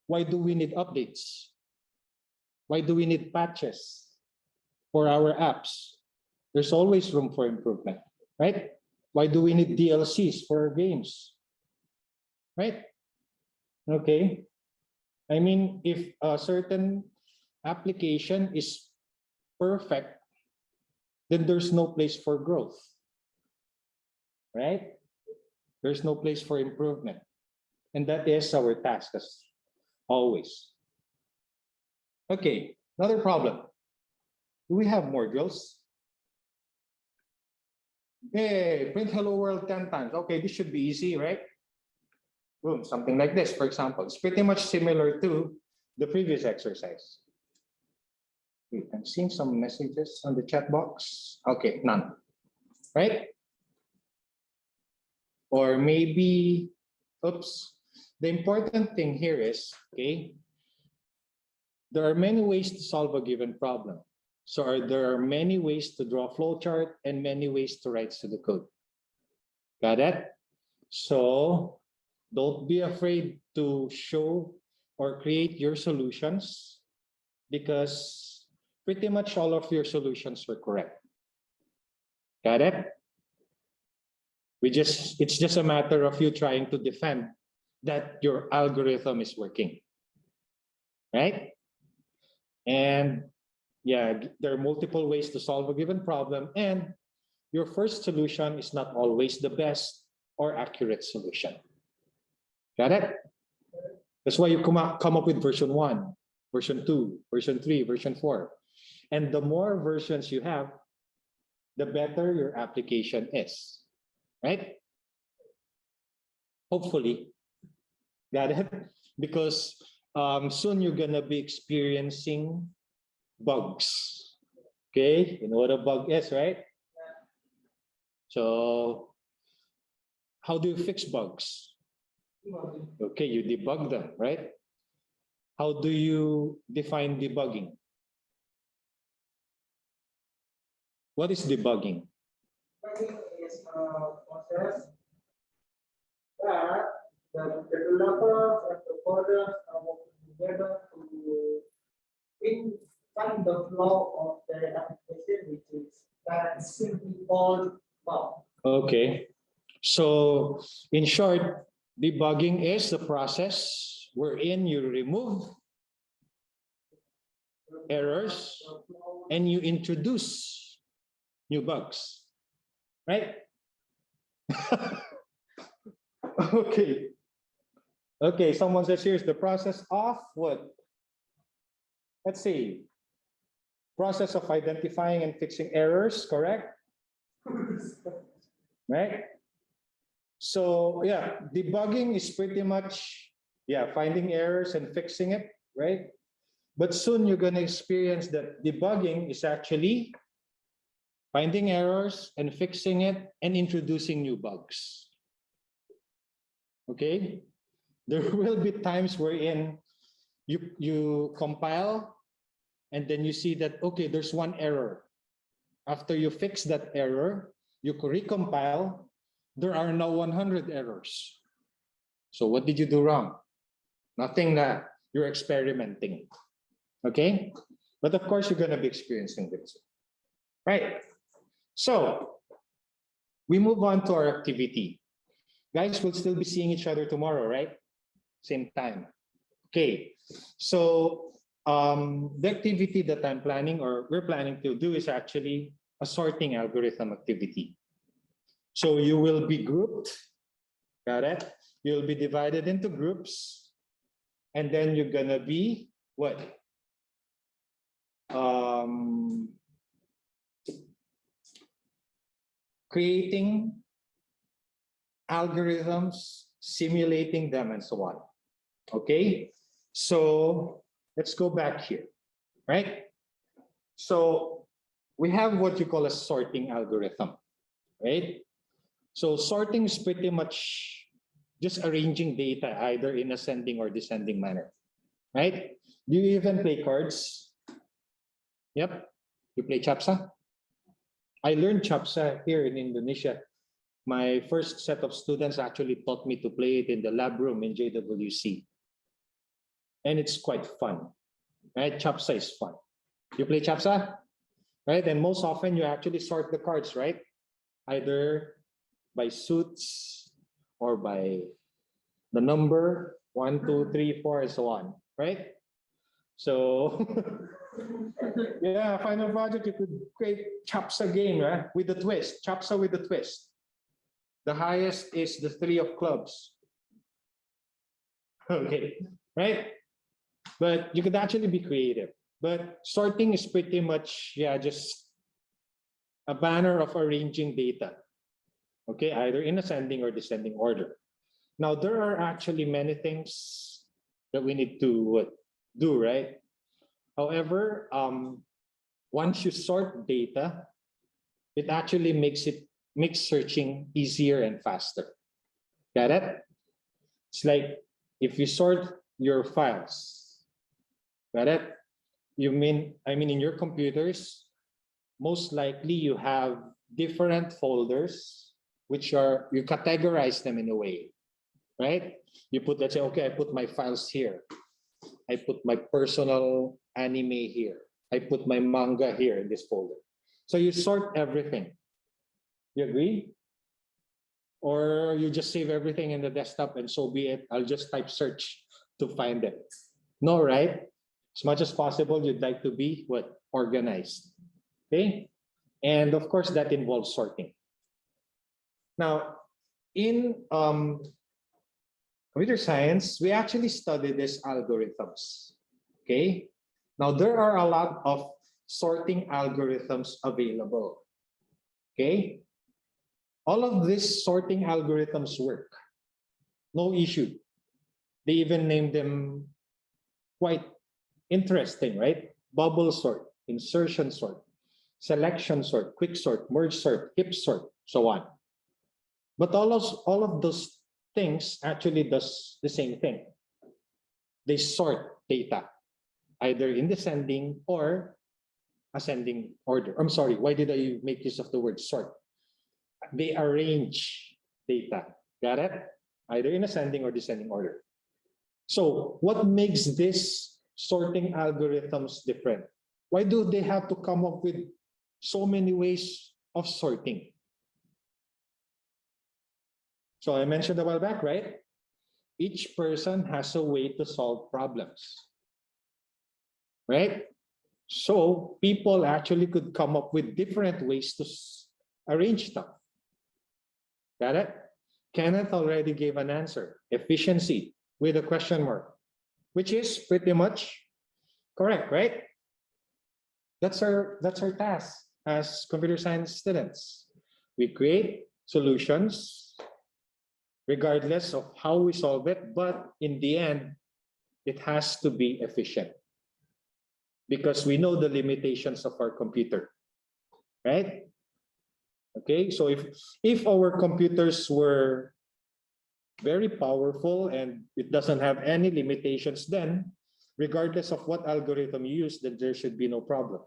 why do we need updates? Why do we need patches for our apps? There's always room for improvement, right? Why do we need DLCs for our games? Right? Okay. I mean, if a certain application is perfect, then there's no place for growth, right? There's no place for improvement. And that is our task as always. Okay, another problem. Do we have more drills? Okay, print hello world 10 times. Okay, this should be easy, right? Boom, something like this, for example. It's pretty much similar to the previous exercise. Wait, I'm seeing some messages on the chat box. Okay, none, right? Or maybe, oops. The important thing here is, okay, there are many ways to solve a given problem. So there are many ways to draw flowchart and many ways to write pseudocode. Got it? So don't be afraid to show or create your solutions, because pretty much all of your solutions were correct. Got it? It's just a matter of you trying to defend that your algorithm is working. Right? And yeah, there are multiple ways to solve a given problem, and your first solution is not always the best or accurate solution. Got it? That's why you come up with version 1, version 2, version 3, version 4. And the more versions you have, the better your application is. Right? Hopefully. Got it? Because soon you're going to be experiencing bugs. Okay? You know what a bug is, right? So how do you fix bugs? Okay, you debug them, right? How do you define debugging? What is debugging? Debugging is a process that the developers and the coders are working together to find the flaw of the application, which is that simply called bug. Okay. So in short, debugging is the process wherein you remove errors and you introduce new bugs, right? Okay. Okay, someone says here's the process of what? Let's see. Process of identifying and fixing errors, correct? Right? So yeah, debugging is pretty much, yeah, finding errors and fixing it, right? But soon you're going to experience that debugging is actually finding errors and fixing it and introducing new bugs. Okay? There will be times wherein you compile and then you see that, okay, there's one error. After you fix that error, you recompile, there are now 100 errors. So what did you do wrong? Nothing, that you're experimenting. Okay? But of course, you're going to be experiencing this. Right? So we move on to our activity. Guys, we'll still be seeing each other tomorrow, right? Same time. Okay. So the activity that I'm planning or we're planning to do is actually a sorting algorithm activity. So you will be grouped, got it? You'll be divided into groups, and then you're gonna be what? Creating algorithms, simulating them, and so on. Okay? So let's go back here, right? So we have what you call a sorting algorithm, right? So sorting is pretty much just arranging data either in ascending or descending manner, right? Do you even play cards? Yep. You play chapsa? I learned chapsa here in Indonesia. My first set of students actually taught me to play it in the lab room in JWC. And it's quite fun, right? Chapsa is fun. You play chapsa, right? And most often you actually sort the cards, right? Either by suits or by the number 1, 2, 3, 4, and so on, right? So yeah, final project, you could create chapsa game, right? With the twist, chapsa with the twist. The highest is the 3 of clubs. Okay, right? But you could actually be creative. But sorting is pretty much, yeah, just a manner of arranging data. Okay, either in ascending or descending order. Now, there are actually many things that we need to do, right? However, once you sort data, it actually makes searching easier and faster. Got it? It's like if you sort your files, got it? You mean, I mean, in your computers, most likely you have different folders, which are, you categorize them in a way, right? You put, let's say, okay, I put my files here. I put my personal anime here. I put my manga here in this folder. So you sort everything. You agree? Or you just save everything in the desktop and so be it. I'll just type search to find it. No, right? As much as possible, you'd like to be what? Organized. Okay? And of course, that involves sorting. Now, in computer science, we actually study these algorithms. Okay? Now, there are a lot of sorting algorithms available. Okay? All of these sorting algorithms work. No issue. They even named them quite interesting, right? Bubble sort, insertion sort, selection sort, quick sort, merge sort, heap sort, so on. But all of those things actually does the same thing. They sort data, either in descending or ascending order. I'm sorry, why did I make use of the word sort? They arrange data. Got it? Either in ascending or descending order. So what makes this sorting algorithms different? Why do they have to come up with so many ways of sorting? So I mentioned a while back, right? Each person has a way to solve problems, right? So people actually could come up with different ways to arrange stuff. Got it? Kenneth already gave an answer. Efficiency with a question mark, which is pretty much correct, right? That's our task as computer science students. We create solutions regardless of how we solve it, but in the end, it has to be efficient because we know the limitations of our computer, right? Okay, so if our computers were very powerful and it doesn't have any limitations, then regardless of what algorithm you use, then there should be no problem.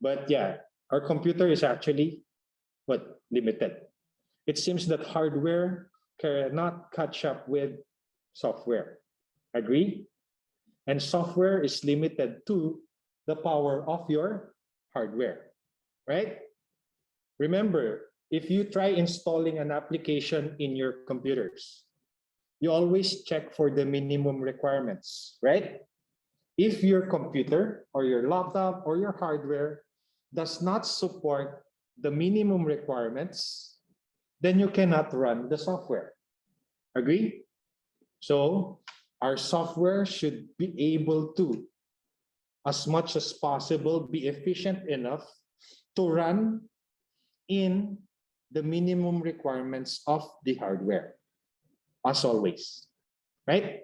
But yeah, our computer is actually limited. It seems that hardware cannot catch up with software. Agree? And software is limited to the power of your hardware, right? Remember, if you try installing an application in your computers, you always check for the minimum requirements, right? If your computer or your laptop or your hardware does not support the minimum requirements, then you cannot run the software. Agree? So our software should be able to, as much as possible, be efficient enough to run in the minimum requirements of the hardware, as always, right?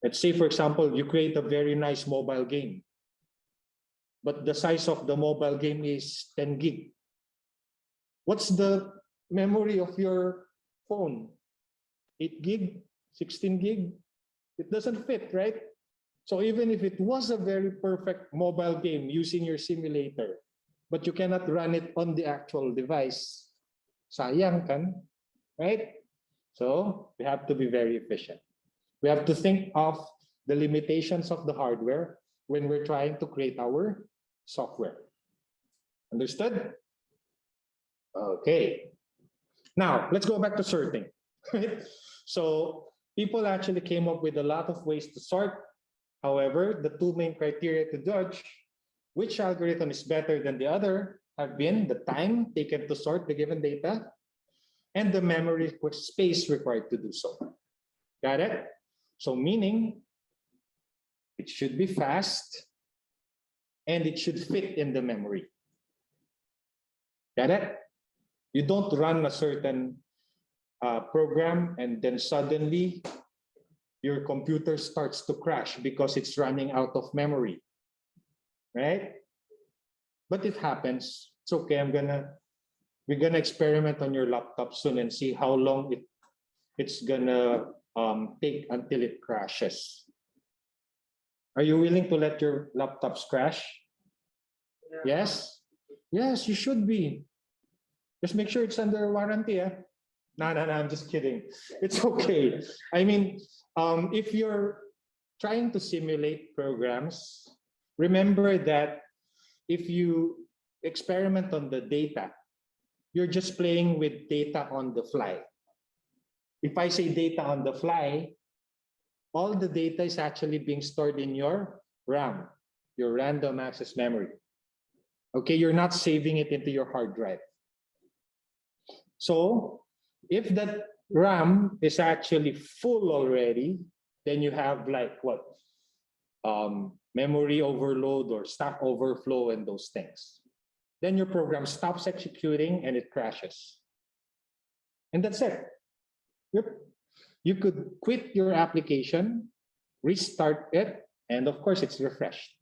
Let's say, for example, you create a very nice mobile game, but the size of the mobile game is 10 gig. What's the memory of your phone? 8 gig, 16 gig? It doesn't fit, right? So even if it was a very perfect mobile game using your simulator, but you cannot run it on the actual device, sayang kan, right? So we have to be very efficient. We have to think of the limitations of the hardware when we're trying to create our software. Understood? Okay. Now, let's go back to sorting. So people actually came up with a lot of ways to sort. However, the two main criteria to judge which algorithm is better than the other have been the time taken to sort the given data and the memory space required to do so. Got it? So meaning it should be fast and it should fit in the memory. Got it? You don't run a certain program and then suddenly your computer starts to crash because it's running out of memory. Right? But it happens. It's okay. We're gonna experiment on your laptop soon and see how long it's gonna take until it crashes. Are you willing to let your laptops crash? Yes? Yes, you should be. Just make sure it's under warranty. Eh? No, I'm just kidding. It's okay. I mean, if you're trying to simulate programs, remember that if you experiment on the data, you're just playing with data on the fly. If I say data on the fly, all the data is actually being stored in your RAM, your random access memory. Okay, you're not saving it into your hard drive. So if that RAM is actually full already, then you have like what? Memory overload or stack overflow and those things. Then your program stops executing and it crashes. And that's it. You could quit your application, restart it, and of course it's refreshed.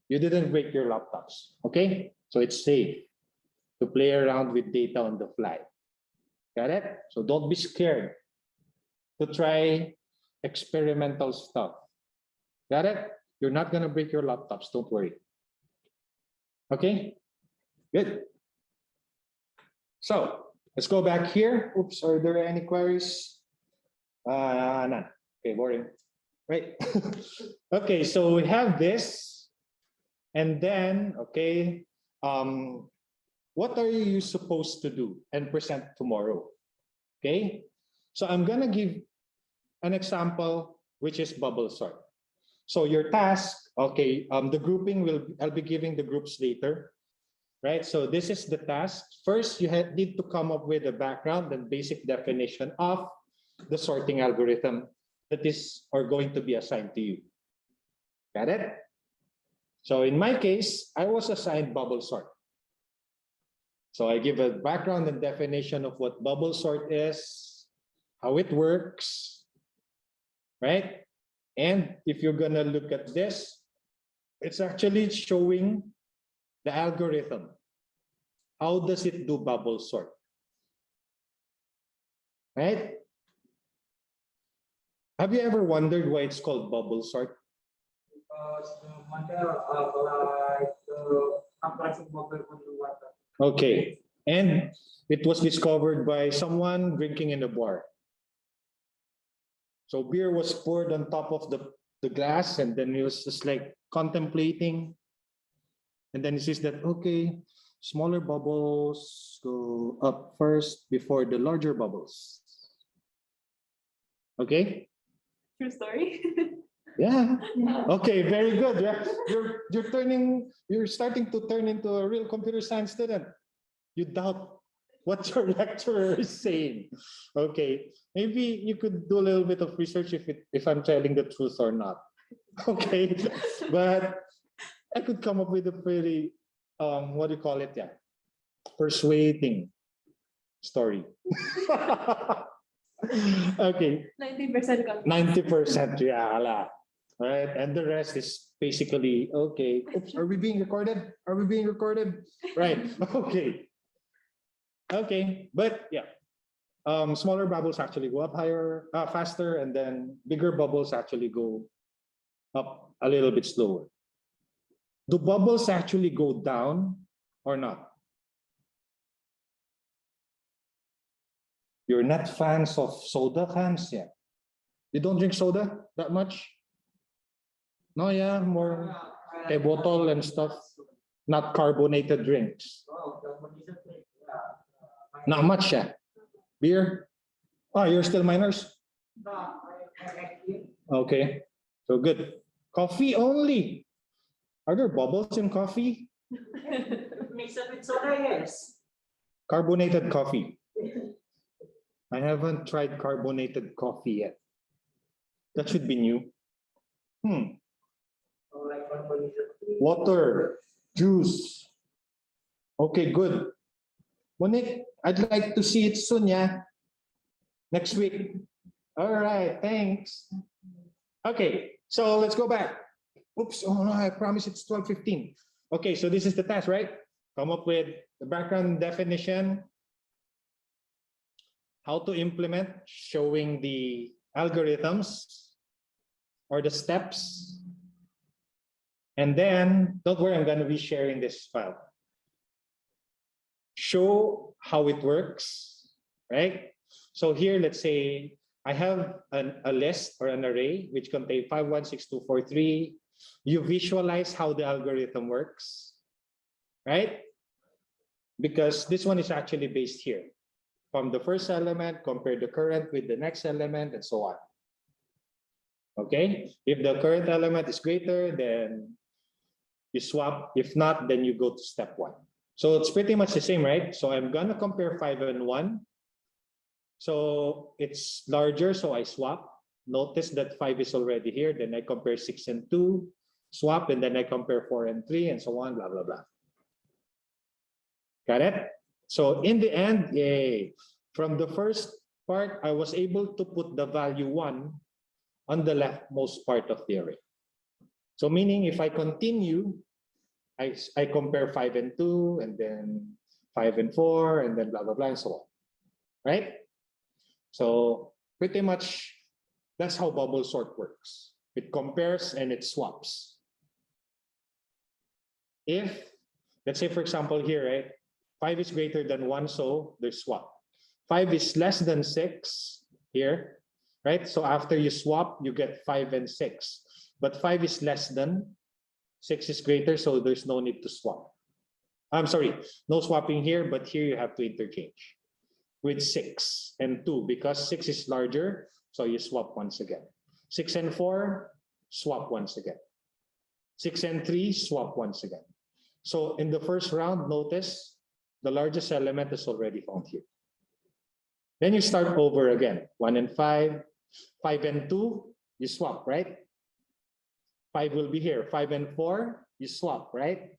You didn't break your laptops, okay? So it's safe to play around with data on the fly. Got it? So don't be scared to try experimental stuff. Got it? You're not gonna break your laptops, don't worry. Okay? Good. So let's go back here. Oops, are there any queries? None. Okay, boring. Right. Okay, so we have this. And then, okay, what are you supposed to do and present tomorrow? Okay, so I'm gonna give an example, which is bubble sort. So your task, okay, the grouping I'll be giving the groups later, right? So this is the task. First, you need to come up with a background and basic definition of the sorting algorithm that is or going to be assigned to you. Got it? So in my case, I was assigned bubble sort. So I give a background and definition of what bubble sort is, how it works, right? And if you're gonna look at this, it's actually showing the algorithm. How does it do bubble sort? Right? Have you ever wondered why it's called bubble sort? Okay, and it was discovered by someone drinking in a bar. So beer was poured on top of the glass, and then he was just like contemplating. And then he says that, okay, smaller bubbles go up first before the larger bubbles. Okay? True story. Yeah. Okay, very good. Yeah. You're starting to turn into a real computer science student. You doubt what your lecturer is saying. Okay. Maybe you could do a little bit of research if I'm telling the truth or not. Okay. But I could come up with a pretty what do you call it? Yeah. Persuading story. Okay. 90%. 90%, yeah. All right, and the rest is basically okay. Oops, are we being recorded? Are we being recorded? Right. Okay. Okay, but yeah, smaller bubbles actually go up higher, faster, and then bigger bubbles actually go up a little bit slower. Do bubbles actually go down or not? You're not fans of soda cans, yeah? You don't drink soda that much? No, yeah, more a bottle and stuff, not carbonated drinks. Not much, yeah. Beer? Oh, you're still minors? Okay, so good. Coffee only. Are there bubbles in coffee? Mix up with soda, yes. Carbonated coffee. I haven't tried carbonated coffee yet. That should be new. Water, juice. Okay, good. Monique, I'd like to see it soon, yeah? Next week. All right, thanks. Okay, so let's go back. Oops, oh no, I promise it's 12:15. Okay, so this is the task, right? Come up with the background definition, how to implement, showing the algorithms or the steps, And then, don't worry, I'm going to be sharing this file. Show how it works, right? So here, let's say I have a list or an array which contains 516243. You visualize how the algorithm works, right? Because this one is actually based here. From the first element, compare the current with the next element, and so on. Okay? If the current element is greater, then you swap. If not, then you go to step 1. So it's pretty much the same, right? So I'm gonna compare 5 and 1. So it's larger, so I swap. Notice that 5 is already here. Then I compare 6 and 2, swap, and then I compare 4 and 3, and so on, blah, blah, blah. Got it? So in the end, yay. From the first part, I was able to put the value 1 on the leftmost part of the array. So meaning if I continue, I compare 5 and 2, and then 5 and 4, and then blah, blah, blah, and so on. Right? So pretty much that's how bubble sort works. It compares and it swaps. If, let's say for example here, right? 5 is greater than 1, so there's swap. 5 is less than 6 here, right? So after you swap, you get 5 and 6. But 5 is less than, 6 is greater, so there's no need to swap. I'm sorry, no swapping here, but here you have to interchange with 6 and 2 because 6 is larger, so you swap once again. 6 and 4, swap once again. 6 and 3, swap once again. So in the first round, notice the largest element is already found here. Then you start over again. 1 and 5, 5 and 2, you swap, right? 5 will be here. 5 and 4, you swap, right?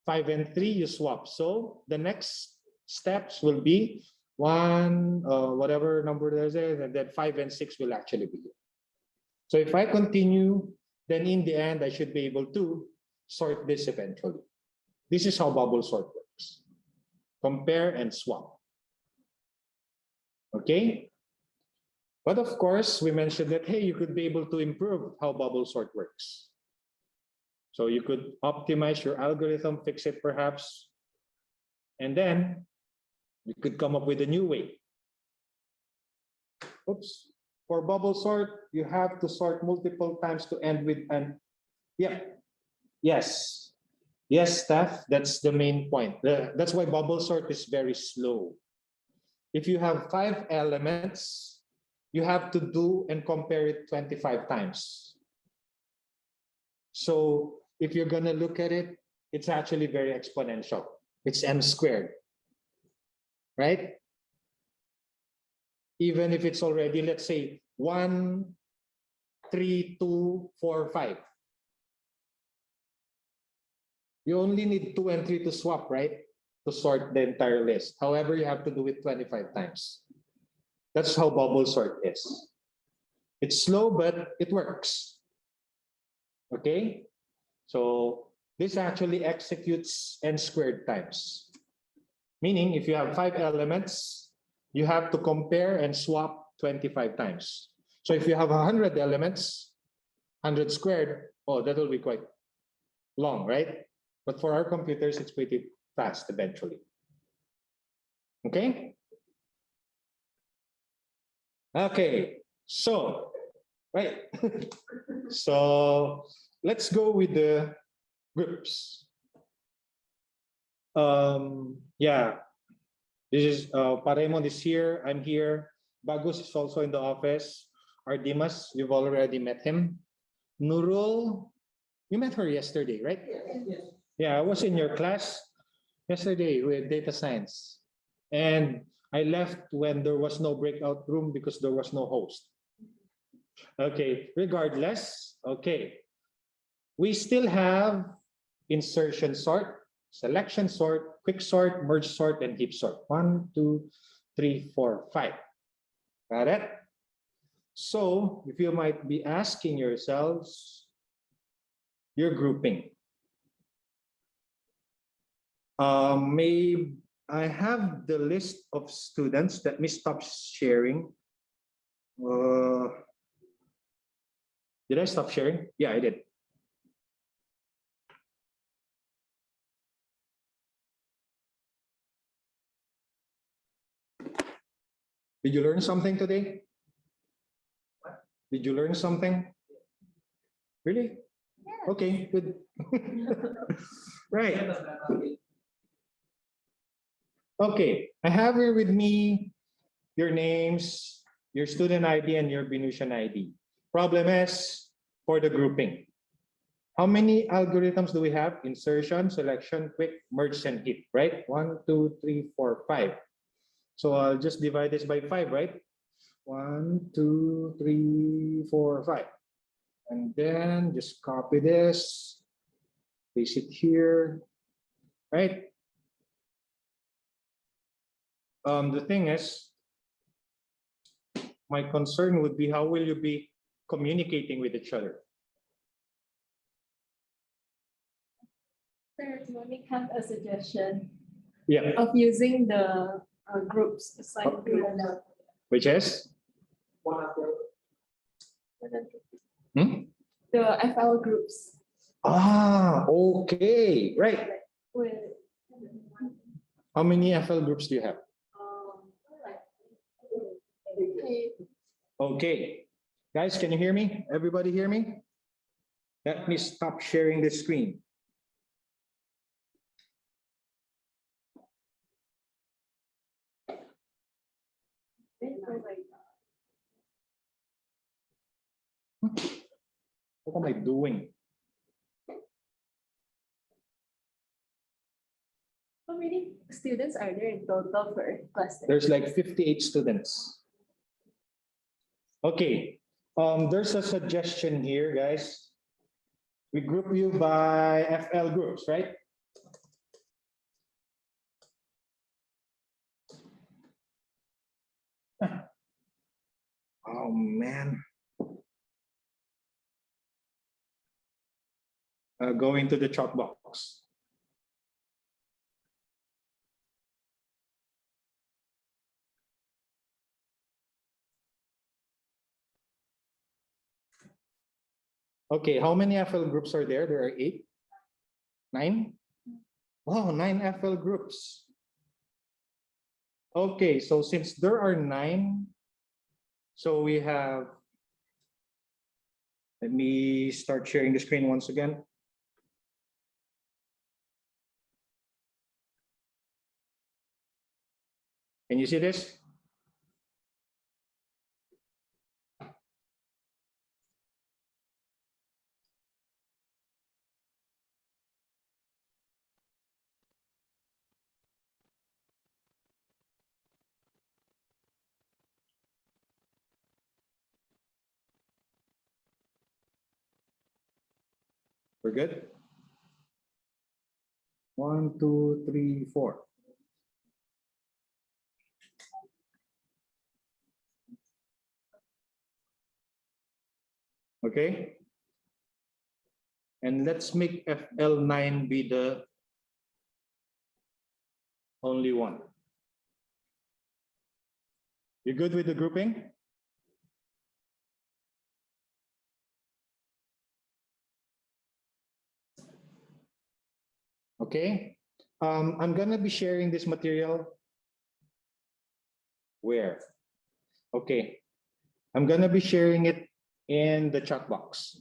5 and 3, you swap. So the next steps will be 1, whatever number there is, and then 5 and 6 will actually be here. So if I continue, then in the end, I should be able to sort this eventually. This is how bubble sort works. Compare and swap. Okay? But of course, we mentioned that, hey, you could be able to improve how bubble sort works. So you could optimize your algorithm, fix it perhaps, and then you could come up with a new way. Oops. For bubble sort, you have to sort multiple times to end with an, yeah, yes. Yes, Steph, that's the main point. That's why bubble sort is very slow. If you have 5 elements, you have to do and compare it 25 times. So if you're going to look at it, it's actually very exponential. It's m squared, right? Even if it's already, let's say, 1, 3, 2, 4, 5. You only need 2 and 3 to swap, right? To sort the entire list. However, you have to do it 25 times. That's how bubble sort is. It's slow, but it works. Okay? So this actually executes n squared times. Meaning, if you have 5 elements, you have to compare and swap 25 times. So if you have 100 elements, 100 squared, oh, that will be quite long, right? But for our computers, it's pretty fast eventually. Okay? Okay, so, right. So let's go with the groups. Yeah, this is Paremon is here, I'm here. Bagus is also in the office. Ardimas, you've already met him. Nurul, you met her yesterday, right? Yes. Yeah, I was in your class yesterday with data science. And I left when there was no breakout room because there was no host. Okay, regardless, okay. We still have insertion sort, selection sort, quick sort, merge sort, and heap sort. 1, 2, 3, 4, 5. Got it? So if you might be asking yourselves, you're grouping. I have the list of students. Let me stop sharing. Did I stop sharing? Yeah, I did. Did you learn something today? Did you learn something? Really? Okay, good. Right. Okay, I have here with me your names, your student ID, and your BINUSIAN ID. Problem is for the grouping. How many algorithms do we have? Insertion, selection, quick, merge, and hit, right? 1, 2, 3, 4, 5. So I'll just divide this by 5, right? 1, 2, 3, 4, 5. And then just copy this, paste it here, right? The thing is, my concern would be how will you be communicating with each other? Sir, let me have a suggestion Yeah. of using the groups, assigned groups. Which is? The FL groups. Ah, okay, right. With How many FL groups do you have? Okay. Guys, can you hear me? Everybody hear me? Let me stop sharing the screen. What am I doing? How many students are there in total for class? There's like 58 students. Okay, there's a suggestion here, guys. We group you by FL groups, right? Oh man. Go into the chalk box. Okay, how many FL groups are there? There are 8, 9. Wow, 9 FL groups. Okay, so since there are 9, so we have, let me start sharing the screen once again. Can you see this? We're good? 1, 2, 3, 4. Okay. And let's make FL9 be the only one. You good with the grouping? Okay. I'm gonna be sharing this material. Where? Okay. I'm gonna be sharing it in the chat box.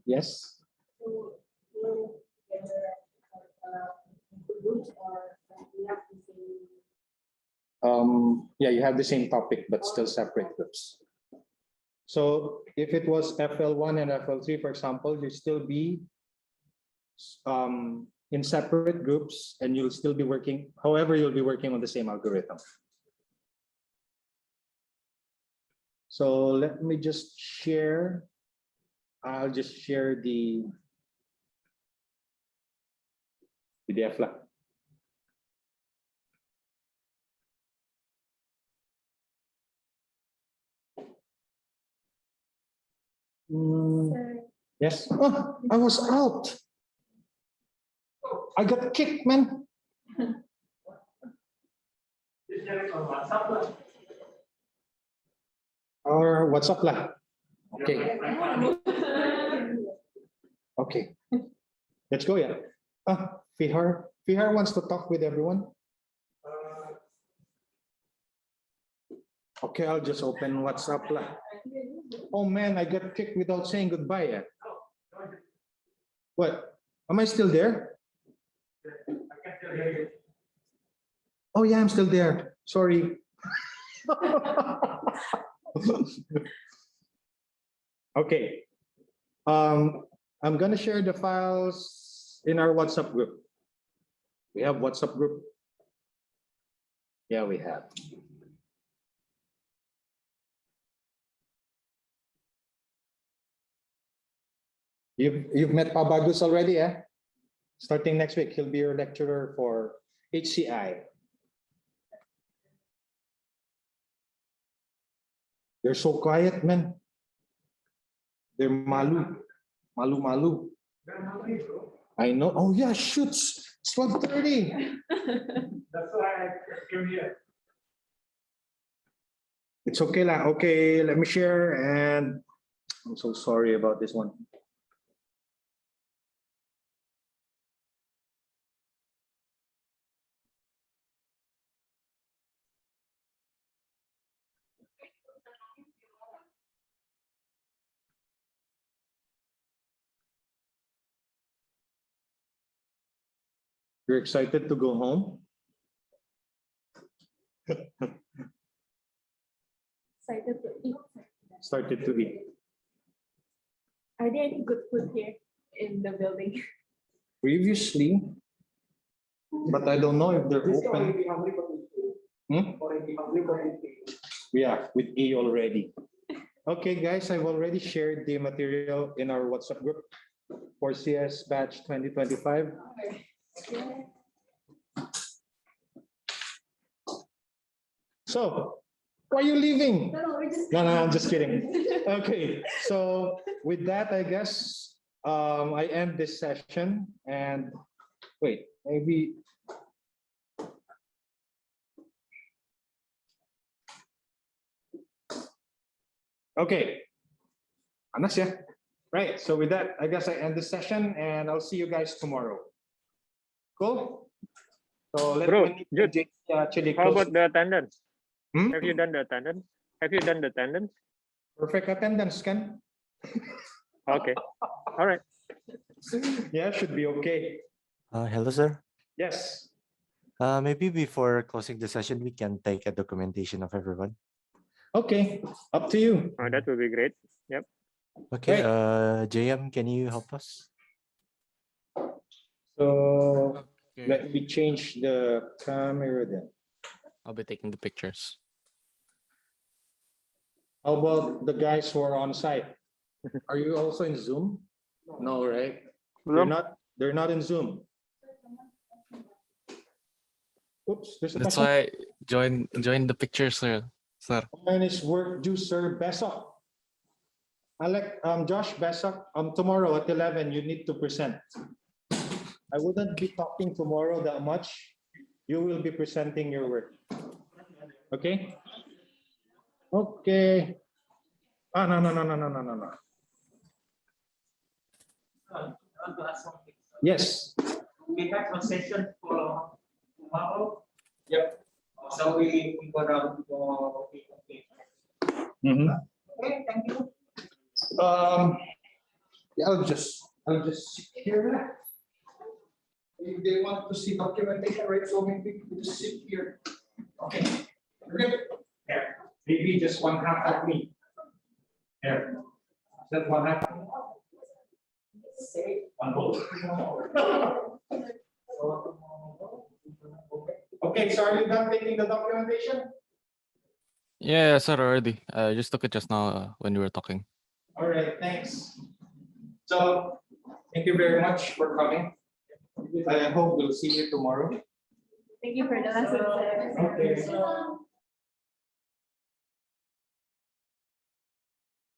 Yes. Yeah, you have the same topic, but still separate groups. So if it was FL1 and FL3, for example, you still be in separate groups and you'll still be working, however, you'll be working on the same algorithm. So let me just share I'll just share the PDF lah. Yes. Oh, I was out. I got kicked, man. Or WhatsApp lah. Okay. Okay. Let's go, yeah. Fihar wants to talk with everyone. Okay, I'll just open WhatsApp lah. Oh man, I got kicked without saying goodbye. Yeah. What? Am I still there? Oh yeah, I'm still there. Sorry. Okay. I'm gonna share the files in our WhatsApp group. We have WhatsApp group. Yeah, we have. You've met Pa Bagus already, eh? Starting next week, he'll be your lecturer for HCI. They're so quiet, man. They're malu. Malu. I know. Oh yeah, shoots. It's 12:30. That's why I came here. It's okay lah. Okay, let me share. And I'm so sorry about this one. You're excited to go home? Excited to eat. Started to eat. Are there any good food here in the building? Previously, but I don't know if they're open. Yeah, with A already. Okay, guys, I've already shared the material in our WhatsApp group for CS Batch 2025. So, why are you leaving? No, we're just No, I'm just kidding. Okay, so with that, I guess I end this session and wait, maybe. Okay, Anas, yeah. Right, so with that, I guess I end this session and I'll see you guys tomorrow. Cool? So let Bro, me Jude, actually how close. about the attendance? Have you done the attendance? Have you done the attendance? Perfect attendance, Ken. Okay. All right. Yeah, should be okay. Hello, sir. Yes. Maybe before closing the session, we can take a documentation of everyone. Okay, up to you. Oh, that would be great. Yep. Okay, JM, can you help us? So let me change the camera then. I'll be taking the pictures. How about the guys who are on site? Are you also in Zoom? No, right? They're not in Zoom. Oops, there's a That's Besok. why join the pictures, sir. Mine is work juicer Besok. Josh Besok, tomorrow at 11, you need to present. I wouldn't be talking tomorrow that much. You will be presenting your work. Okay? Okay. No. Yes. We have a session for tomorrow. Yep. So we go down to Okay, thank you. Yeah, I'll just sit here. If they want to see documentation, right? So maybe we just sit here. Okay. Okay. Yeah. Maybe just one half of me. Here. That one half. On both. Okay, so are you done taking the documentation? Yeah, sir, already. I just took it just now when you were talking. All right, thanks. So thank you very much for coming. I hope we'll see you tomorrow. Thank you for the lesson. Okay.